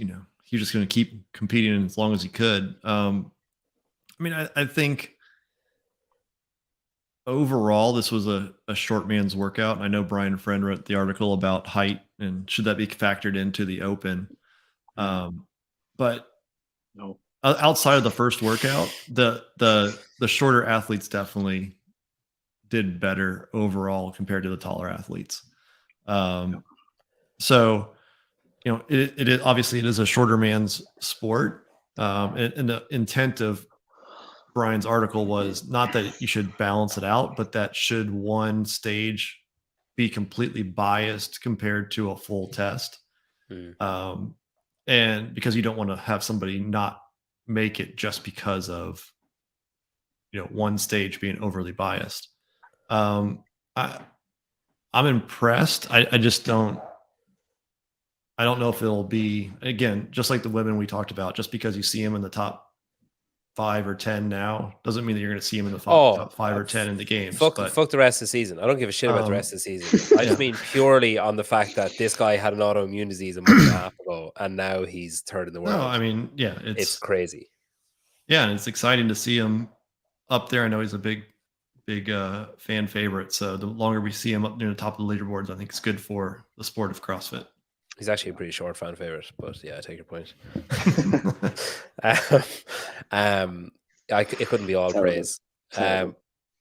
just going to keep competing as long as he could. I mean, I think overall this was a short man's workout. And I know Brian Friend wrote the article about height and should that be factored into the Open. But No. outside of the first workout, the shorter athletes definitely did better overall compared to the taller athletes. So, it obviously it is a shorter man's sport. And the intent of Brian's article was not that you should balance it out, but that should one stage be completely biased compared to a full test. And because you don't want to have somebody not make it just because of one stage being overly biased. I'm impressed. I just don't know if it'll be, again, just like the women we talked about, just because you see them in the top 5 or 10 now doesn't mean that you're going to see them in the top 5 or 10 in the games. Fuck the rest of the season. I don't give a shit about the rest of the season. I just mean purely on the fact that this guy had an autoimmune disease a month and a half ago, and now he's third in the world. No, I mean, it's crazy. Yeah, and it's exciting to see him up there. I know he's a big fan favorite. So the longer we see him up near the top of the leaderboards, I think it's good for the sport of CrossFit. He's actually a pretty short fan favorite, but yeah, I take your point. It couldn't be all praise.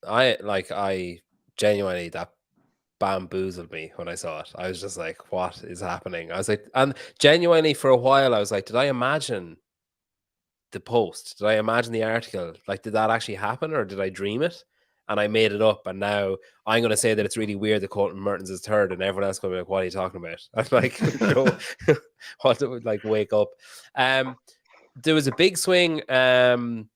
I genuinely, that bamboozled me when I saw it. I was just like, what is happening? I was like, and genuinely for a while, I was like, did I imagine the post? Did I imagine the article? Like, did that actually happen, or did I dream it? And I made it up, and now I'm going to say that it's really weird that Colton Mertens is third, and everyone else going to be like, "What are you talking about?" I'm like, "What? Like, wake up!" There was a big swing in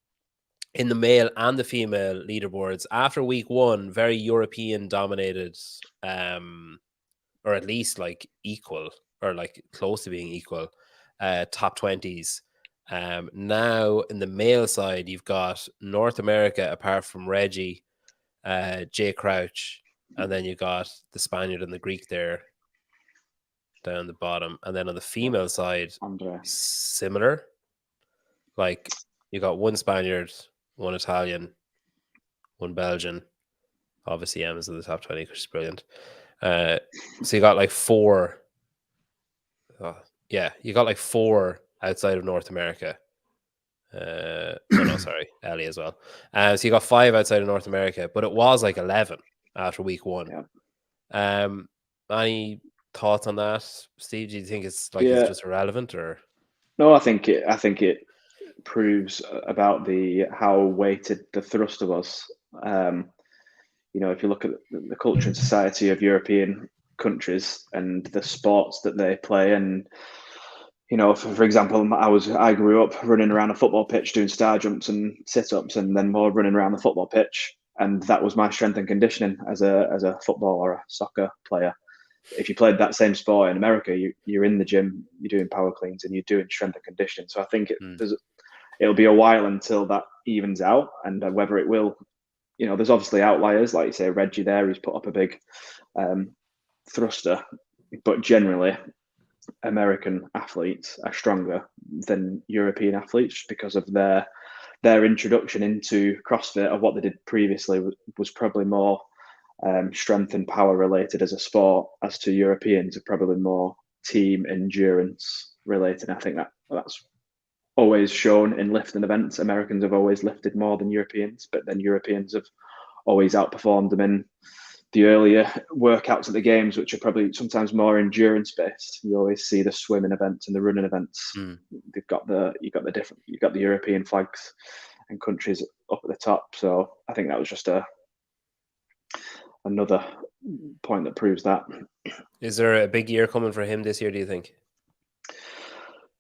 the male and the female leaderboards after week 1. Very European dominated, or at least like equal, or like close to being equal. Top 20s. Now in the male side, you've got North America, apart from Reggie. Jay Crouch, and then you got the Spaniard and the Greek there down the bottom, and then on the female side, similar. Like, you got one Spaniard, one Italian, one Belgian. Obviously, Emma's in the top 20, which is brilliant. So you got like 4. You got like 4 outside of North America. No, sorry, Ellie as well. So you got 5 outside of North America, but it was like 11 after week 1. Yeah. Any thoughts on that, Steve? Do you think it's like it's just irrelevant, or? No, I think it proves about how weighted the thruster was. If you look at the culture and society of European countries and the sports that they play, and for example, I grew up running around a football pitch doing star jumps and sit-ups, and then more running around the football pitch, and that was my strength and conditioning as a football or a soccer player. If you played that same sport in America, you're in the gym, you're doing power cleans, and you're doing strength and conditioning. So I think it'll be a while until that evens out, and whether it will, there's obviously outliers, like you say, Reggie there, who's put up a big thruster, but generally, American athletes are stronger than European athletes because of their introduction into CrossFit, of what they did previously was probably more strength and power related as a sport, as to Europeans are probably more team endurance related. I think that's always shown in lifting events. Americans have always lifted more than Europeans, but then Europeans have always outperformed them in the earlier workouts at the games, which are probably sometimes more endurance based. You always see the swimming events and the running events. They've got the European flags and countries up at the top. So I think that was just another point that proves that. Is there a big year coming for him this year, do you think?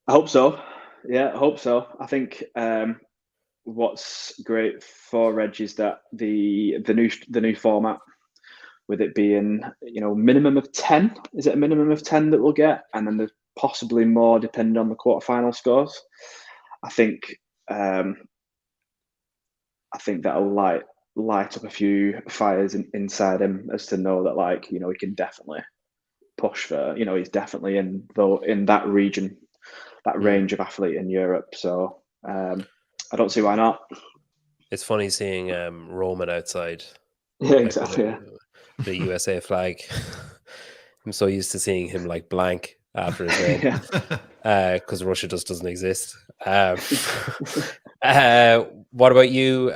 I hope so. Yeah, I hope so. I think what's great for Reg is that the new format, with it being minimum of 10. Is it a minimum of 10 that we'll get, and then there's possibly more depending on the quarterfinal scores? I think that'll light up a few fires inside him, as to know that, like, he can definitely push for, he's definitely in that region, that range of athlete in Europe. So I don't see why not. It's funny seeing Roman outside. Yeah, exactly. The USA flag. I'm so used to seeing him like blank after his win. Because Russia just doesn't exist. What about you,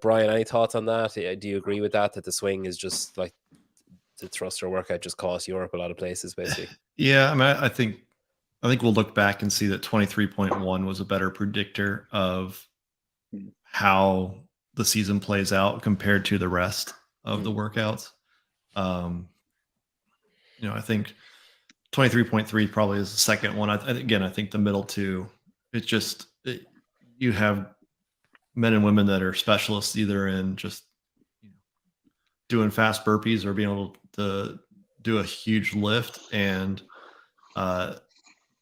Brian? Any thoughts on that? Do you agree with that the swing is just like the thruster workout just cost Europe a lot of places, basically? Yeah, I mean, I think we'll look back and see that 23.1 was a better predictor of how the season plays out compared to the rest of the workouts. I think 23.3 probably is the second one. I think the middle two, it's just you have men and women that are specialists either in just doing fast burpees or being able to do a huge lift and where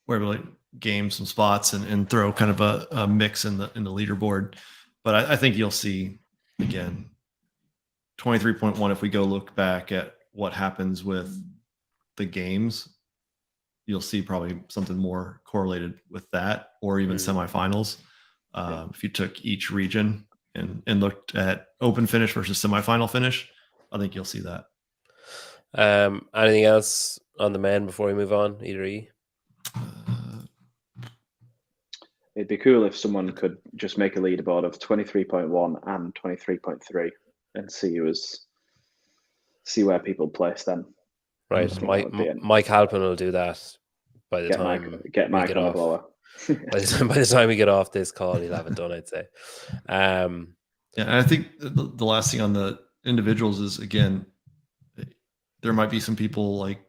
we like game some spots and throw kind of a mix in the leaderboard. But I think you'll see again 23.1 if we go look back at what happens with the games, you'll see probably something more correlated with that, or even semifinals. If you took each region and looked at open finish versus semifinal finish, I think you'll see that. Anything else on the men before we move on? Either E? It'd be cool if someone could just make a leaderboard of 23.1 and 23.3 and see where people place them. Right. Mike Halpin will do that by the time get Mike on the blower. by the time we get off this call, he'll have it done, I'd say. Yeah, and I think the last thing on the individuals is, again, there might be some people like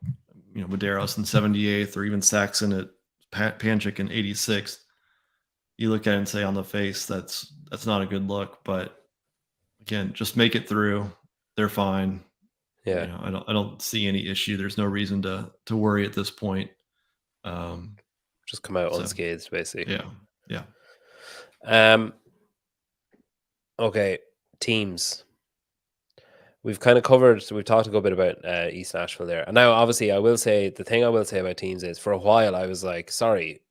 Medeiros in 78th, or even Saxon at Panchik in 86th. You look at it and say, on the face, that's not a good look. But again, just make it through. They're fine. Yeah, I don't see any issue. There's no reason to worry at this point. Just come out unscathed, basically. Yeah. Okay, teams. We've kind of covered. We've talked a good bit about East Nashville there, and now obviously I will say the thing I will say about teams is, for a while I was like, sorry,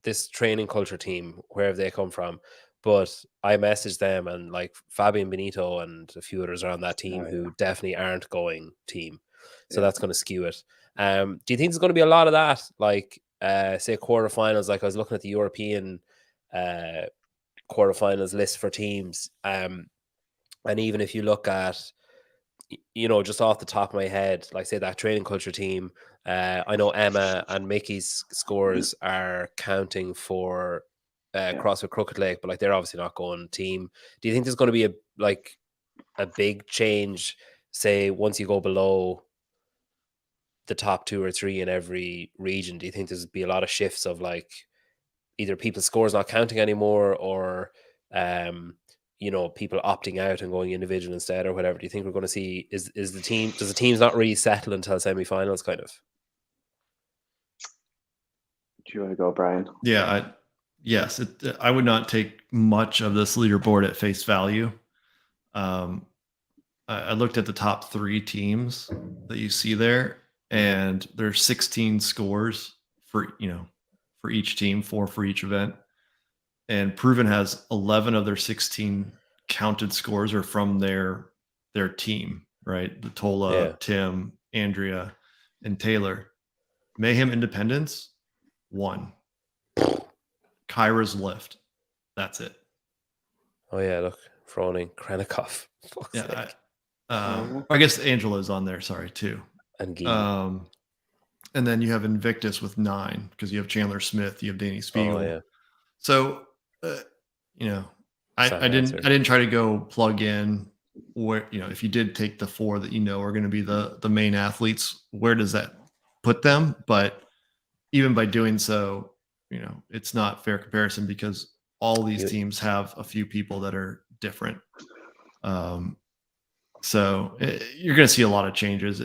this training culture team, where have they come from? But I messaged them, and like Fabian Benito and a few others are on that team who definitely aren't going team. So that's going to skew it. Do you think there's going to be a lot of that? Like, say quarterfinals, like I was looking at the European quarterfinals list for teams. And even if you look at, just off the top of my head, like say that training culture team, I know Emma and Mickey's scores are counting for CrossFit Crooked Lake, but like they're obviously not going team. Do you think there's going to be a big change, say once you go below the top 2 or 3 in every region? Do you think there's be a lot of shifts of like either people's scores not counting anymore, or people opting out and going individual instead, or whatever? Do you think we're going to see does the teams not really settle until semifinals, kind of? Do you want to go, Brian? Yeah, yes. I would not take much of this leaderboard at face value. I looked at the top 3 teams that you see there, and there's 16 scores for each team, 4 for each event. And Proven has 11 of their 16 counted scores are from their team, right? The Tola, Tim, Andrea, and Taylor. Mayhem Independence, 1. Kyra's lift. That's it. Oh yeah, look, Froning, Krenikov. Yeah, I guess Angela's on there. Sorry, 2. And Guy. And then you have Invictus with 9, because you have Chandler Smith, you have Danny Spiegel. Oh, yeah. So, I didn't try to go plug in where, if you did take the 4 that are going to be the main athletes, where does that put them? But even by doing so, it's not fair comparison, because all these teams have a few people that are different. So you're going to see a lot of changes.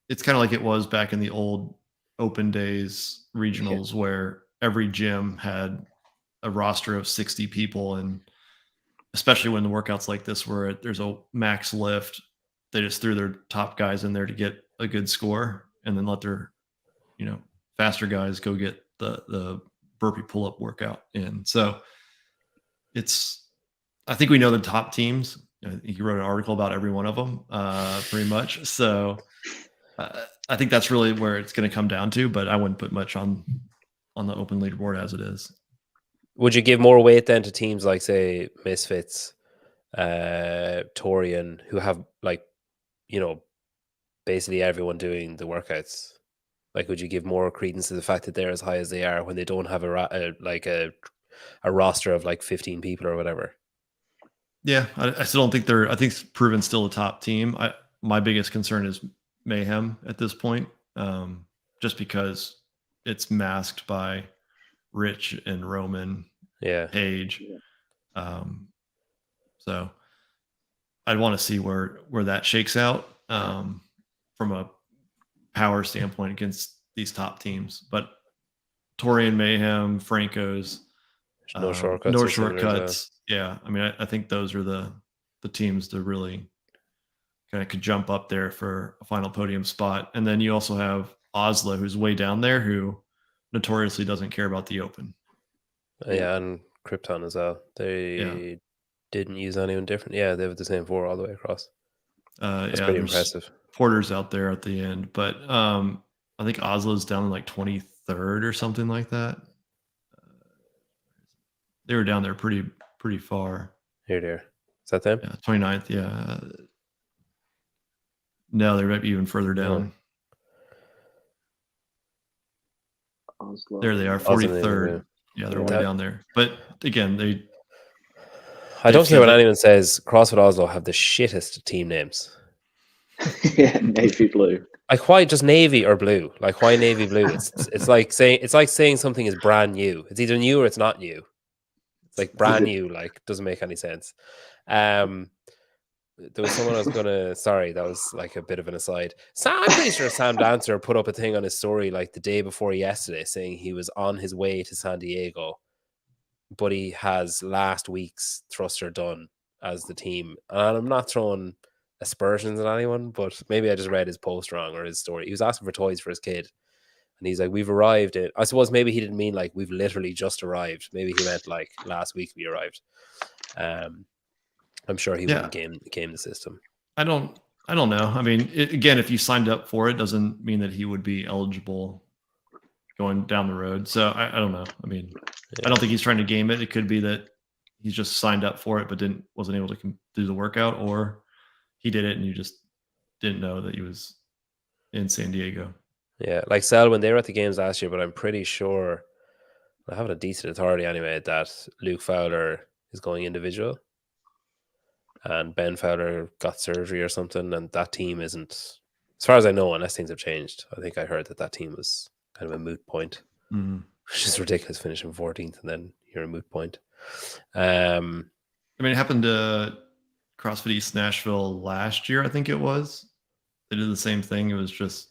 It's kind of like it was back in the old open days regionals, where every gym had a roster of 60 people, and especially when the workouts like this where there's a max lift, they just threw their top guys in there to get a good score and then let their, faster guys go get the burpee pull-up workout in. So I think we know the top teams. He wrote an article about every one of them, pretty much. So I think that's really where it's going to come down to, but I wouldn't put much on the open leaderboard as it is. Would you give more weight then to teams like, say, Misfits, Torian, who have basically everyone doing the workouts? Like, would you give more credence to the fact that they're as high as they are when they don't have a roster of like 15 people or whatever? Yeah, I still don't think I think it's proven still a top team. My biggest concern is Mayhem at this point, just because it's masked by Rich and Roman, Page. So I'd want to see where that shakes out from a power standpoint against these top teams. But Torian, Mayhem, Franco's, no shortcuts. Yeah, I mean, I think those are the teams that really kind of could jump up there for a final podium spot. And then you also have Oslo, who's way down there, who notoriously doesn't care about the open. Yeah, and Krypton as well. They didn't use anyone different. Yeah, they have the same 4 all the way across. That's pretty impressive. Porter's out there at the end, but I think Oslo's down in like 23rd or something like that. They were down there pretty far. Here. Is that them? Yeah, 29th, yeah. No, they might be even further down. Oslo. There they are, 43rd. Yeah, they're way down there. But again, I don't care what anyone says. CrossFit Oslo have the shittest team names. Yeah, navy blue. Like, why just navy or blue? Like, why navy blue? It's like saying something is brand new. It's either new or it's not new. It's like brand new. Like, doesn't make any sense. There was someone I was gonna. Sorry, that was like a bit of an aside. I'm pretty sure Sam Dancer put up a thing on his story like the day before yesterday, saying he was on his way to San Diego, but he has last week's thruster done as the team. And I'm not throwing aspersions at anyone, but maybe I just read his post wrong or his story. He was asking for toys for his kid, and he's like, "We've arrived." I suppose maybe he didn't mean like we've literally just arrived. Maybe he meant like last week we arrived. I'm sure he wouldn't game the system. I don't know. I mean, again, if you signed up for it, doesn't mean that he would be eligible going down the road. So I don't know. I mean, I don't think he's trying to game it. It could be that he's just signed up for it, but wasn't able to do the workout, or he did it and you just didn't know that he was in San Diego. Yeah, like Selwyn, they were at the games last year, but I'm pretty sure, I have a decent authority anyway, that Luke Fowler is going individual. And Ben Fowler got surgery or something, and that team isn't, as far as I know, unless things have changed. I think I heard that team was kind of a moot point, which is ridiculous, finishing 14th and then you're a moot point. I mean, it happened to CrossFit East Nashville last year, I think it was. They did the same thing. It was just,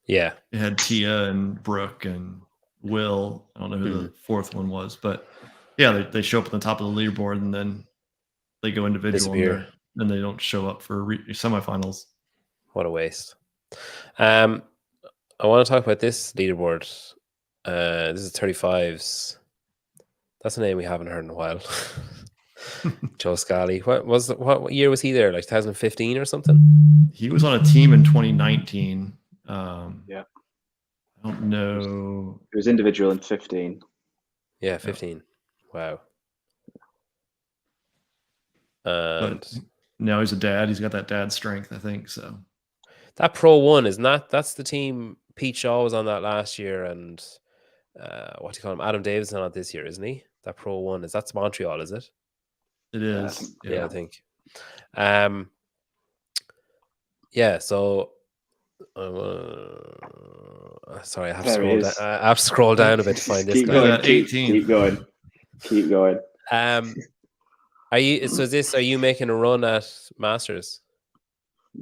it had Tia and Brooke and Will. I don't know who the fourth one was, but yeah, they show up at the top of the leaderboard and then they go individual and they don't show up for semifinals. What a waste. I want to talk about this leaderboard. This is 35s. That's a name we haven't heard in a while. Joe Scally. What year was he there? Like 2015 or something? He was on a team in 2019. Yeah. I don't know. It was individual in 15. Yeah, 15. Wow. But now he's a dad. He's got that dad strength, I think. So that Pro 1 is not. That's the team. Pete Shaw was on that last year, and what do you call him? Adam Davidson on it this year, isn't he? That Pro 1 that's Montreal, is it? It is. Yeah, I think. Yeah. So, sorry, I have to scroll down. I have to scroll down a bit to find this guy. 18. Keep going. Are you making a run at Masters?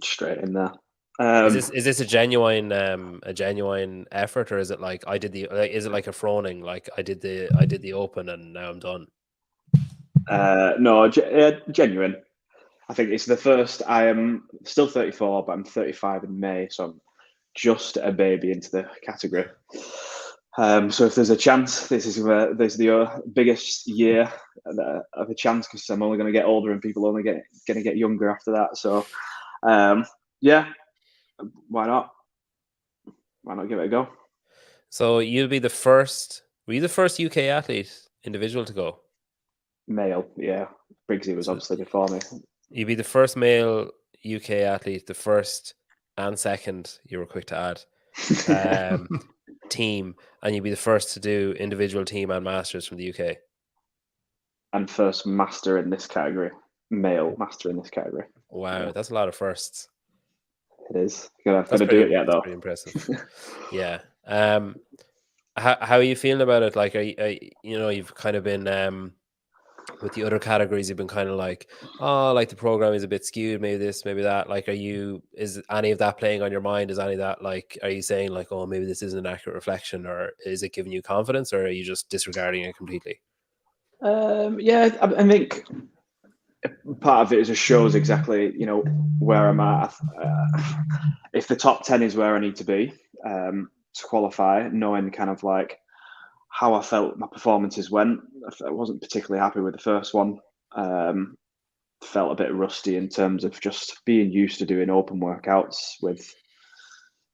Straight in there. Is this a genuine effort, or is it like is it like a Froning, like I did the Open and now I'm done? No, genuine. I think it's the first. I am still 34, but I'm 35 in May, so I'm just a baby into the category. So if there's a chance, this is the biggest year of a chance, because I'm only going to get older and people only going to get younger after that. So, yeah, why not? Why not give it a go? So you'll be the first. Were you the first UK athlete individual to go? Male, yeah. Briggsy was obviously before me. You'd be the first male UK athlete, the first and second, you were quick to add, team, and you'd be the first to do individual, team, and masters from the UK. And first master in this category, male master in this category. Wow, Yeah. that's a lot of firsts. It is. I've got to do it yet, though. Pretty impressive. Yeah. How are you feeling about it? Like, you've kind of been with the other categories, you've been kind of like, oh, like the program is a bit skewed, maybe this, maybe that. Like, is any of that playing on your mind? Is any of that, like, are you saying like, oh, maybe this isn't an accurate reflection, or is it giving you confidence, or are you just disregarding it completely? Yeah, I think part of it just shows exactly, where I'm at. If the top 10 is where I need to be to qualify, knowing kind of like how I felt my performances went, I wasn't particularly happy with the first one. Felt a bit rusty in terms of just being used to doing open workouts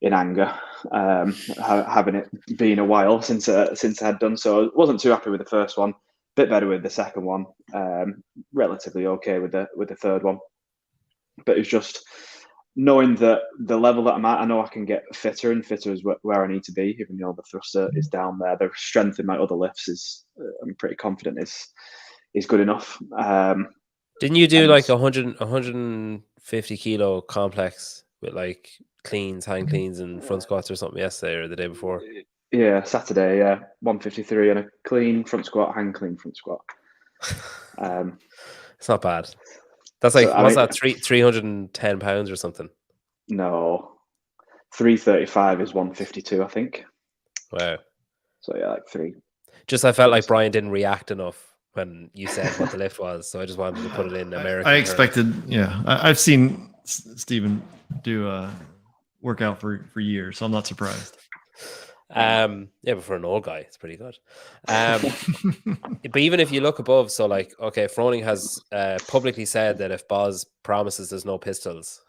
in anger, having it been a while since I had done so. I wasn't too happy with the first one. Bit better with the second one. Relatively okay with the third one. But it's just knowing that the level that I'm at, I know I can get fitter, and fitter is where I need to be. Even though the thruster is down there, the strength in my other lifts is, I'm pretty confident is good enough. Didn't you do like 150 kilo complex with like cleans, hang cleans, and front squats or something yesterday or the day before? Yeah, Saturday. Yeah, 153 and a clean front squat, hang clean front squat. It's not bad. That's like, what's that, 310 pounds or something? No, 335 is 152, I think. Wow. So yeah, like three. Just I felt like Brian didn't react enough when you said what the lift was, so I just wanted to put it in American. I expected, I've seen Stephen do a workout for years, so I'm not surprised. But for an old guy, it's pretty good. But even if you look above, so like, okay, Froning has publicly said that if Boz promises there's no pistols,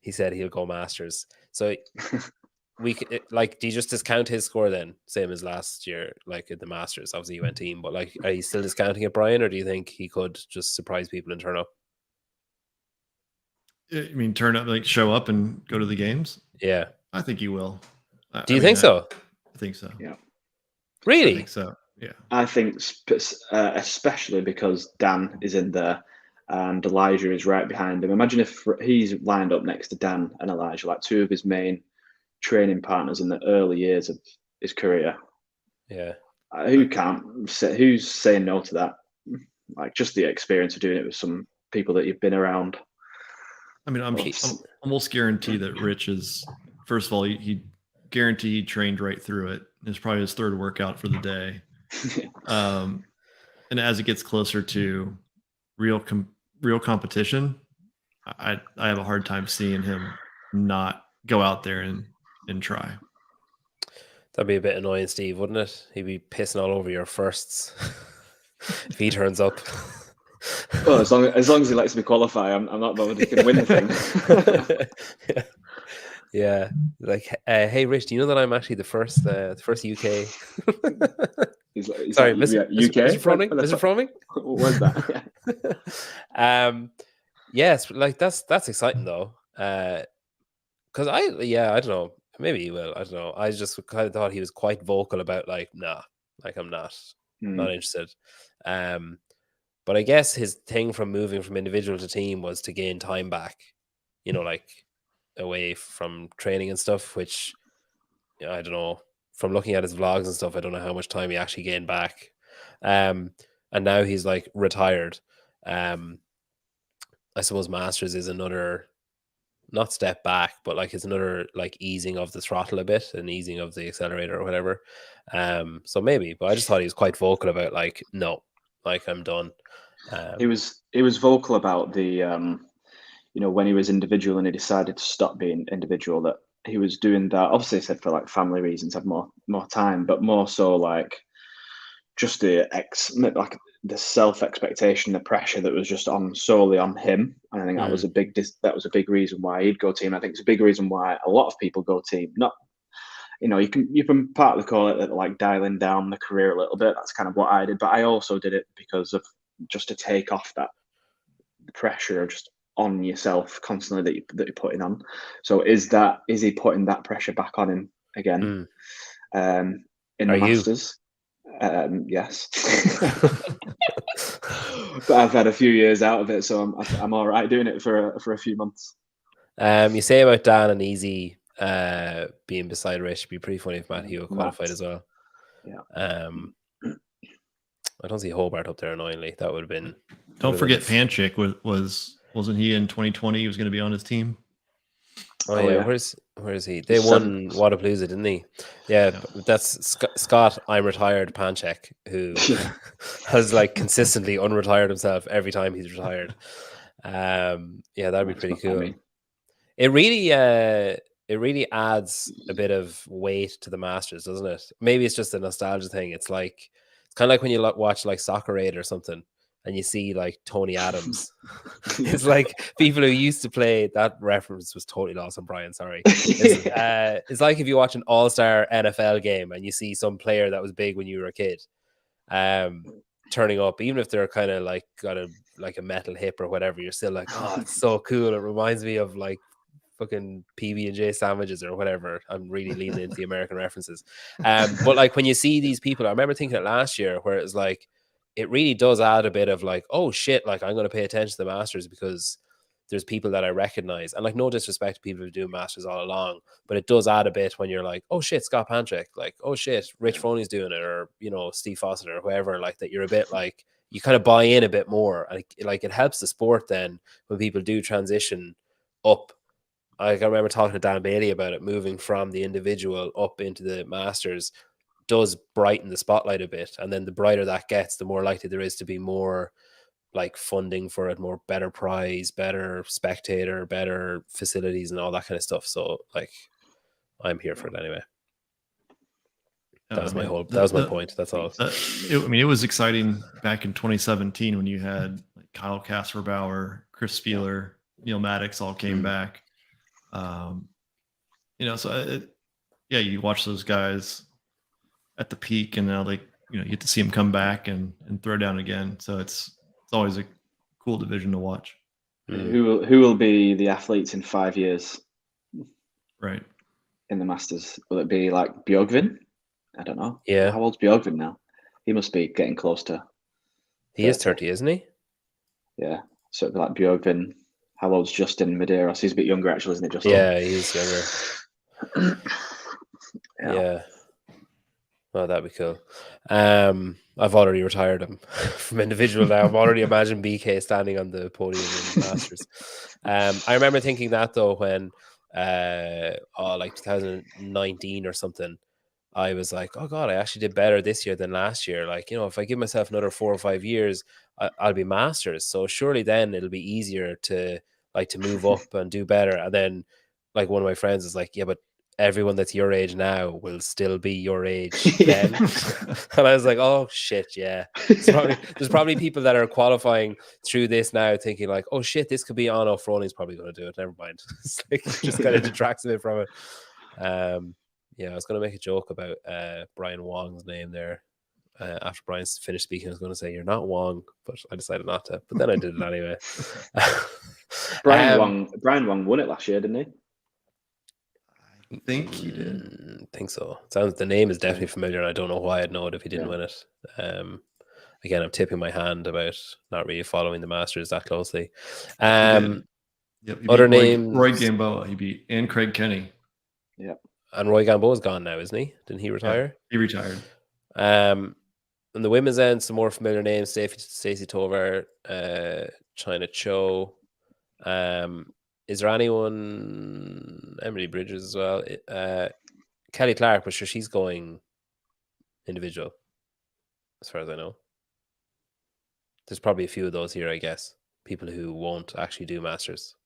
he said he'll go masters. So do you just discount his score then, same as last year, like at the masters? Obviously you went team, but like, are you still discounting it, Brian, or do you think he could just surprise people and turn up? I mean, turn up, like show up and go to the games? Yeah, I think he will. Do you think so? I think so. Yeah. Really? I think so. Yeah. I think especially because Dan is in there and Elijah is right behind him. Imagine if he's lined up next to Dan and Elijah, like two of his main training partners in the early years of his career. Yeah. Who's saying no to that? Like, just the experience of doing it with some people that you've been around. I mean, I'm almost guaranteed that Rich is, first of all, he guaranteed trained right through it. It's probably his third workout for the day. And as it gets closer to real competition, I have a hard time seeing him not go out there and try. That'd be a bit annoying, Steve, wouldn't it? He'd be pissing all over your firsts if he turns up. Well, as long as he lets me qualify, I'm not bothered. He can win the thing. Yeah. Like, hey, Rich, do you know that I'm actually the first UK? Sorry, Mr. Mr. Froning? Where's that? Yes, like that's exciting though. Because I don't know. Maybe he will. I don't know. I just kind of thought he was quite vocal about like, nah, like I'm not interested. But I guess his thing from moving from individual to team was to gain time back, like away from training and stuff, which I don't know. From looking at his vlogs and stuff, I don't know how much time he actually gained back. And now he's like retired. I suppose Masters is another not step back, but like it's another like easing of the throttle a bit and easing of the accelerator or whatever. So maybe, but I just thought he was quite vocal about like, no, like I'm done. He was vocal about the when he was individual and he decided to stop being individual, that he was doing that. Obviously, he said for like family reasons, have more time, but more so like just the self expectation, the pressure that was just on solely on him. And I think that was a big reason why he'd go team. I think it's a big reason why a lot of people go team. Not, you can partly call it like dialing down the career a little bit. That's kind of what I did, but I also did it because of just to take off that pressure of just on yourself constantly that you're putting on. So is he putting that pressure back on him again? In the Masters? Yes. But I've had a few years out of it, so I'm all right doing it for a few months. You say about Dan and Easy being beside Rich, it'd be pretty funny if Matt Hewitt qualified as well. Yeah. I don't see Hobart up there annoyingly. That would have been. Don't forget Panchik wasn't he in 2020? He was going to be on his team. Oh yeah, where is he? They won Wadapalooza, didn't he? Yeah. That's Scott. I'm retired. Panchek, who has like consistently unretired himself every time he's retired. Yeah, that'd be pretty cool. It really adds a bit of weight to the Masters, doesn't it? Maybe it's just a nostalgia thing. It's kind of like when you watch like Soccer Aid or something, and you see like Tony Adams. It's like people who used to play. That reference was totally lost on Brian. Sorry. It's like if you watch an all-star NFL game and you see some player that was big when you were a kid, turning up, even if they're kind of like got a metal hip or whatever, you're still like, oh, it's so cool. It reminds me of like fucking PB&J sandwiches or whatever. I'm really leaning into the American references. But like when you see these people, I remember thinking it last year where it was like, it really does add a bit of like, oh shit, like I'm going to pay attention to the Masters because there's people that I recognize. And like, no disrespect to people who do Masters all along, but it does add a bit when you're like, oh shit, Scott Panchik, like, oh shit, Rich Froney's doing it, or, Steve Fawcett or whoever, like that you're a bit like, you kind of buy in a bit more. And it helps the sport then when people do transition up. Like I remember talking to Dan Bailey about it, moving from the individual up into the Masters does brighten the spotlight a bit, and then the brighter that gets, the more likely there is to be more like funding for it, more better prize, better spectator, better facilities and all that kind of stuff. So like I'm here for it anyway. That was my point. That's all. It was exciting back in 2017 when you had like Kyle Kasperbauer, Chris Spieler, Neil Maddox all came back. You watch those guys at the peak, and now you get to see them come back and throw down again. So it's always a cool division to watch. Who will be the athletes in 5 years? Right. In the Masters, will it be like Bjorgvin? I don't know. Yeah. How old's Bjorgvin now? He must be getting close to. 30. He is 30, isn't he? Yeah. So it'd be like Bjorgvin. How old's Justin Medeiros? He's a bit younger, actually, isn't it, Justin? Yeah, he's younger. Yeah. Oh, that'd be cool. I've already retired him from individual now. I'm already imagining BK standing on the podium in the Masters. I remember thinking that though when like 2019 or something, I was like, oh God, I actually did better this year than last year. Like, if I give myself another 4 or 5 years, I'll be Masters. So surely then it'll be easier to move up and do better. And then like one of my friends is like, yeah, but everyone that's your age now will still be your age then. And I was like, oh shit, yeah. There's probably people that are qualifying through this now thinking like, oh shit, this could be Froney's probably going to do it. Never mind. It's like, it just kind of detracts a bit from it. Yeah, I was going to make a joke about Brian Wong's name there. After Brian's finished speaking, I was going to say, you're not Wong, but I decided not to. But then I did it anyway. Brian Wong won it last year, didn't he? I think he did. I think so. The name is definitely familiar, and I don't know why I'd know it if he didn't win it. Again, I'm tipping my hand about not really following the Masters that closely. Other names: Roy Gamboa. He beat and Craig Kenny. Yeah, and Roy Gamboa's gone now, isn't he? Didn't he retire? Yeah, he retired. On the women's end, some more familiar names: Stacey Tovar, China Cho. Is there anyone? Emily Bridges as well. Kelly Clark, but sure, she's going individual, as far as I know. There's probably a few of those here, I guess. People who won't actually do masters.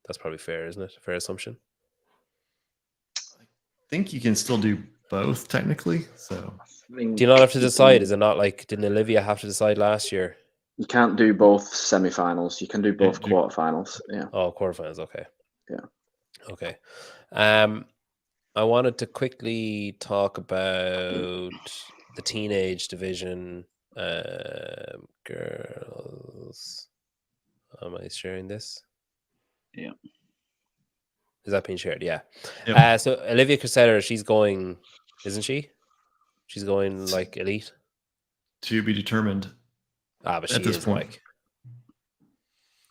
That's probably fair, isn't it? Fair assumption. I think you can still do both technically. So do you not have to decide? Is it not like, didn't Olivia have to decide last year? You can't do both semi-finals. You can do both quarterfinals. Yeah. Oh, quarterfinals. Okay. Yeah. Okay. I wanted to quickly talk about the teenage division. Girls. Am I sharing this? Yeah. Is that being shared? Yeah. Yep. So Olivia Cressida, she's going, isn't she? She's going like elite. To be determined. But she is point. Like.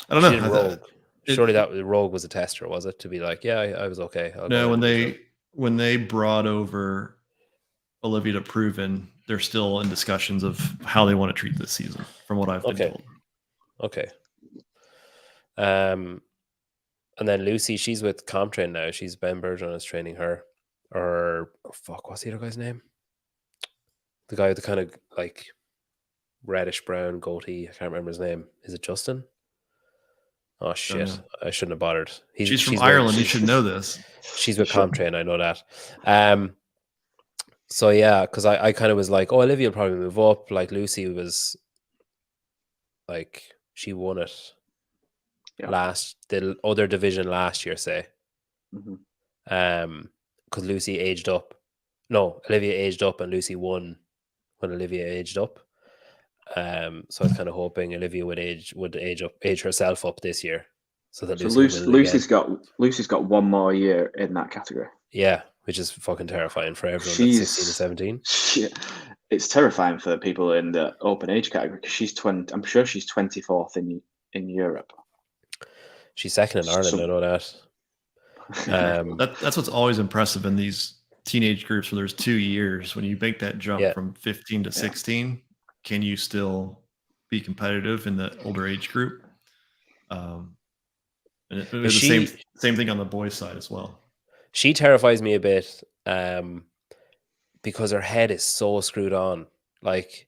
I don't know. Rogue. Surely that Rogue was a tester, was it? To be like, yeah, I was okay. No, when they brought over Olivia to Proven, they're still in discussions of how they want to treat this season, from what I've been told. Okay. And then Lucy, she's with Comtrain now. She's Ben Bergeron is training her. Or what's the other guy's name? The guy with the kind of like reddish brown goatee. I can't remember his name. Is it Justin? Oh shit! I shouldn't have bothered. She's from Ireland. You should know this. She's with Comtrain. I know that. So yeah, because I kind of was like, oh, Olivia will probably move up. Like Lucy was, like she won it the other division last year, say. Because Lucy aged up. No, Olivia aged up, and Lucy won when Olivia aged up. So I was kind of hoping Olivia would age herself up this year, so that Lucy's got one more year in that category. Yeah, which is fucking terrifying for everyone. That's 16 and 17. It's terrifying for people in the open age category because she's 20. I'm sure she's 24th in Europe. She's second in Ireland. I know that. That's what's always impressive in these teenage groups where there's 2 years. When you make that jump from 15 to 16, can you still be competitive in the older age group? And it was the same thing on the boys' side as well. She terrifies me a bit because her head is so screwed on. Like,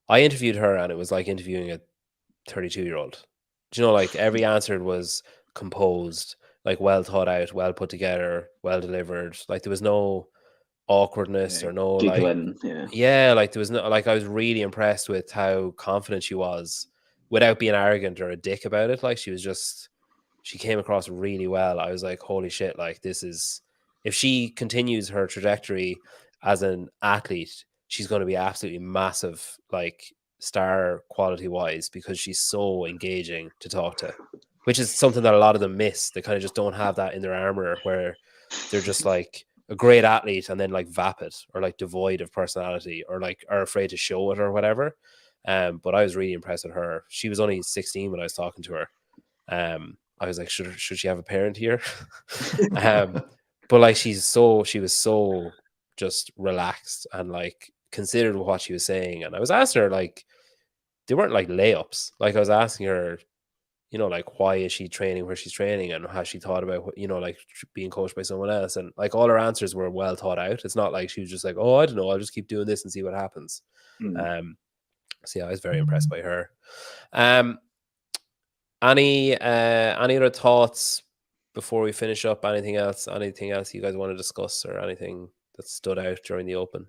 I interviewed her and it was like interviewing a 32-year-old. Do you know, like every answer was composed, like well thought out, well put together, well delivered. Like there was no awkwardness or no giggling. Like there was no, like I was really impressed with how confident she was without being arrogant or a dick about it. Like she came across really well. I was like, holy shit, like this is, if she continues her trajectory as an athlete, she's going to be absolutely massive, like star quality wise, because she's so engaging to talk to, which is something that a lot of them miss. They kind of just don't have that in their armor, where they're just like a great athlete and then like vapid or like devoid of personality or like are afraid to show it or whatever. But I was really impressed with her. She was only 16 when I was talking to her. I was like, should she have a parent here? But like she was so just relaxed and like considered what she was saying. And I was asking her, like, they weren't like layups. Like I was asking her, you know, like, why is she training where she's training, and has she thought about, you know, like being coached by someone else? And like all her answers were well thought out. It's not like she was just like, oh, I don't know, I'll just keep doing this and see what happens. So yeah, I was very impressed by her. Any other thoughts before we finish up? Anything else you guys want to discuss, or anything that stood out during the Open?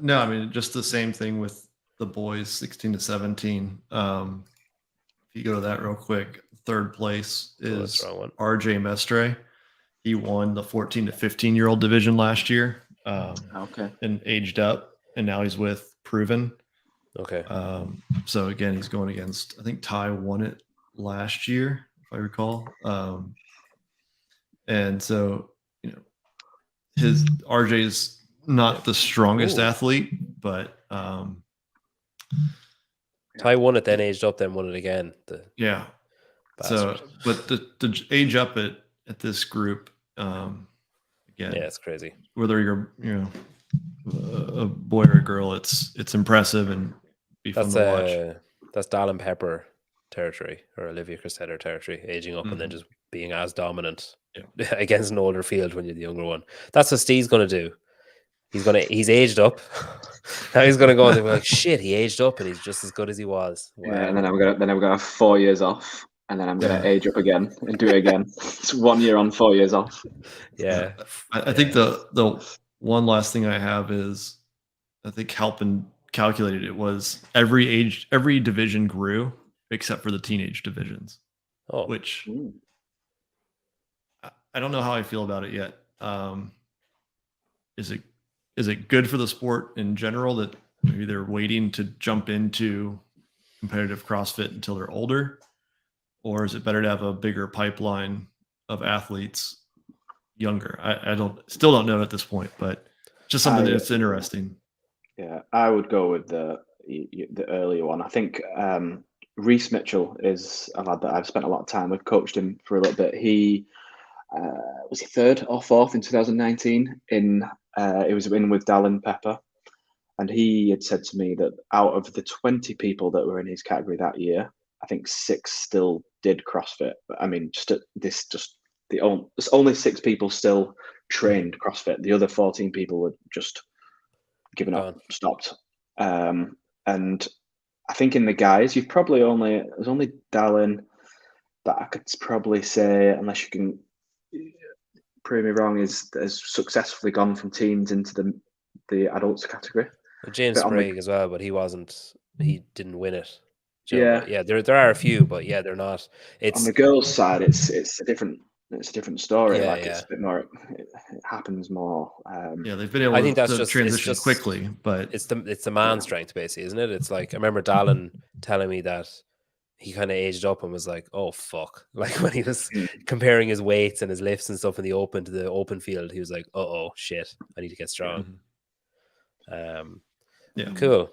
No, I mean, just the same thing with the boys 16 to 17. If you go to that real quick, third place is RJ Mestre. He won the 14 to 15-year-old division last year. And aged up, and now he's with Proven. Okay. So again, he's going against, I think Ty won it last year, if I recall. And so, you know, his RJ's not the strongest athlete, but Ty won it, then aged up, then won it again. So, but the age up at this group, again, it's crazy. Whether you're, you know, a boy or a girl, it's impressive and be fun to watch. That's Dallin Pepper territory or Olivia Cressida territory, aging up and then Mhm. just being as dominant against an older field when you're the younger one. That's what Steve's gonna do. He's aged up. Now he's gonna go and they're like, shit, he aged up and he's just as good as he was. Wow. Yeah, and then I'm gonna have 4 years off, and then I'm gonna age up again and do it again. It's 1 year on, 4 years off. Yeah. I think the one last thing I have is, I think Halpin calculated it was every division grew except for the teenage divisions, Oh, which Mm. I don't know how I feel about it yet. Is it good for the sport in general that maybe they're waiting to jump into competitive CrossFit until they're older, or is it better to have a bigger pipeline of athletes younger? I still don't know at this point, but just something that's interesting. Yeah, I would go with the earlier one. I think Reece Mitchell is a lad that I've spent a lot of time with, coached him for a little bit. He was he third or fourth in 2019 in he was in with Dallin Pepper, and he had said to me that out of the 20 people that were in his category that year, I think 6 still did CrossFit. But I mean, there's only 6 people still trained CrossFit. The other 14 people were just given up, stopped. And I think in the guys, there's only Dallin that I could probably say, unless you can prove me wrong, has successfully gone from teens into the adults category. James Sprague as well, but he didn't win it. Yeah, yeah, there are a few, but yeah, they're not. It's on the girls' side, it's a different story. Yeah, It's a bit more. It happens more. They've been able I think that's to just transition quickly, but it's the man strength basically, isn't it? It's like I remember Dallin telling me that he kind of aged up and was like, "Oh fuck!" Like when he was comparing his weights and his lifts and stuff in the open to the open field, he was like, "Oh shit, I need to get strong." Cool.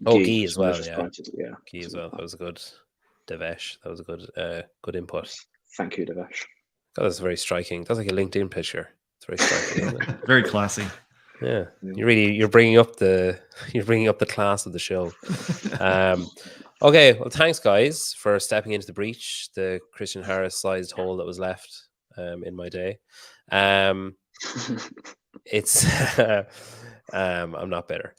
Guy as well, yeah. Guy as well. That was a good. Devesh. That was a good input. Thank you, Devesh. God, that's very striking. That's like a LinkedIn picture. It's very striking, isn't it? Very classy. Yeah, you're bringing up the class of the show. Okay, well, thanks guys for stepping into the breach, the Christian Harris sized hole that was left in my day. It's I'm not bitter.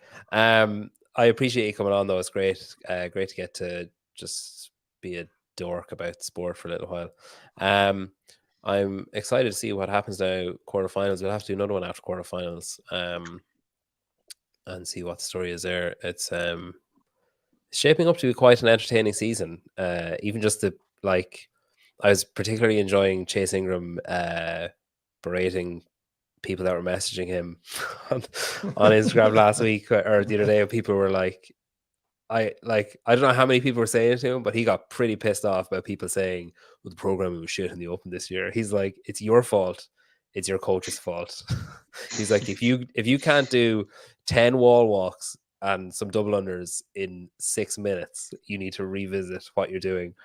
I appreciate you coming on though. It's great to get to just be a dork about sport for a little while. I'm excited to see what happens now. Quarterfinals. We'll have to do another one after quarterfinals, and see what the story is there. It's shaping up to be quite an entertaining season. Even just I was particularly enjoying Chase Ingram berating people that were messaging him on Instagram last week or the other day. People were like, I don't know how many people were saying it to him, but he got pretty pissed off about people saying, well, the programming was shit in the Open this year. He's like, it's your fault. It's your coach's fault. He's like, if you can't do 10 wall walks and some double unders in 6 minutes, you need to revisit what you're doing.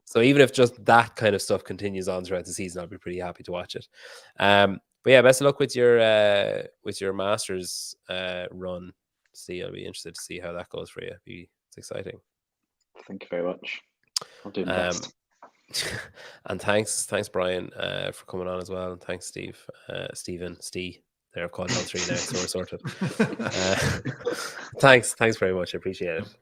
So even if just that kind of stuff continues on throughout the season, I'll be pretty happy to watch it. But yeah, best of luck with your Masters run. I'll be interested to see how that goes for you. It's exciting. Thank you very much. I'll do my best. And thanks Brian for coming on as well, and thanks Steve. There, I've called all 3 now, so we're sorted. Thanks very much. I appreciate it.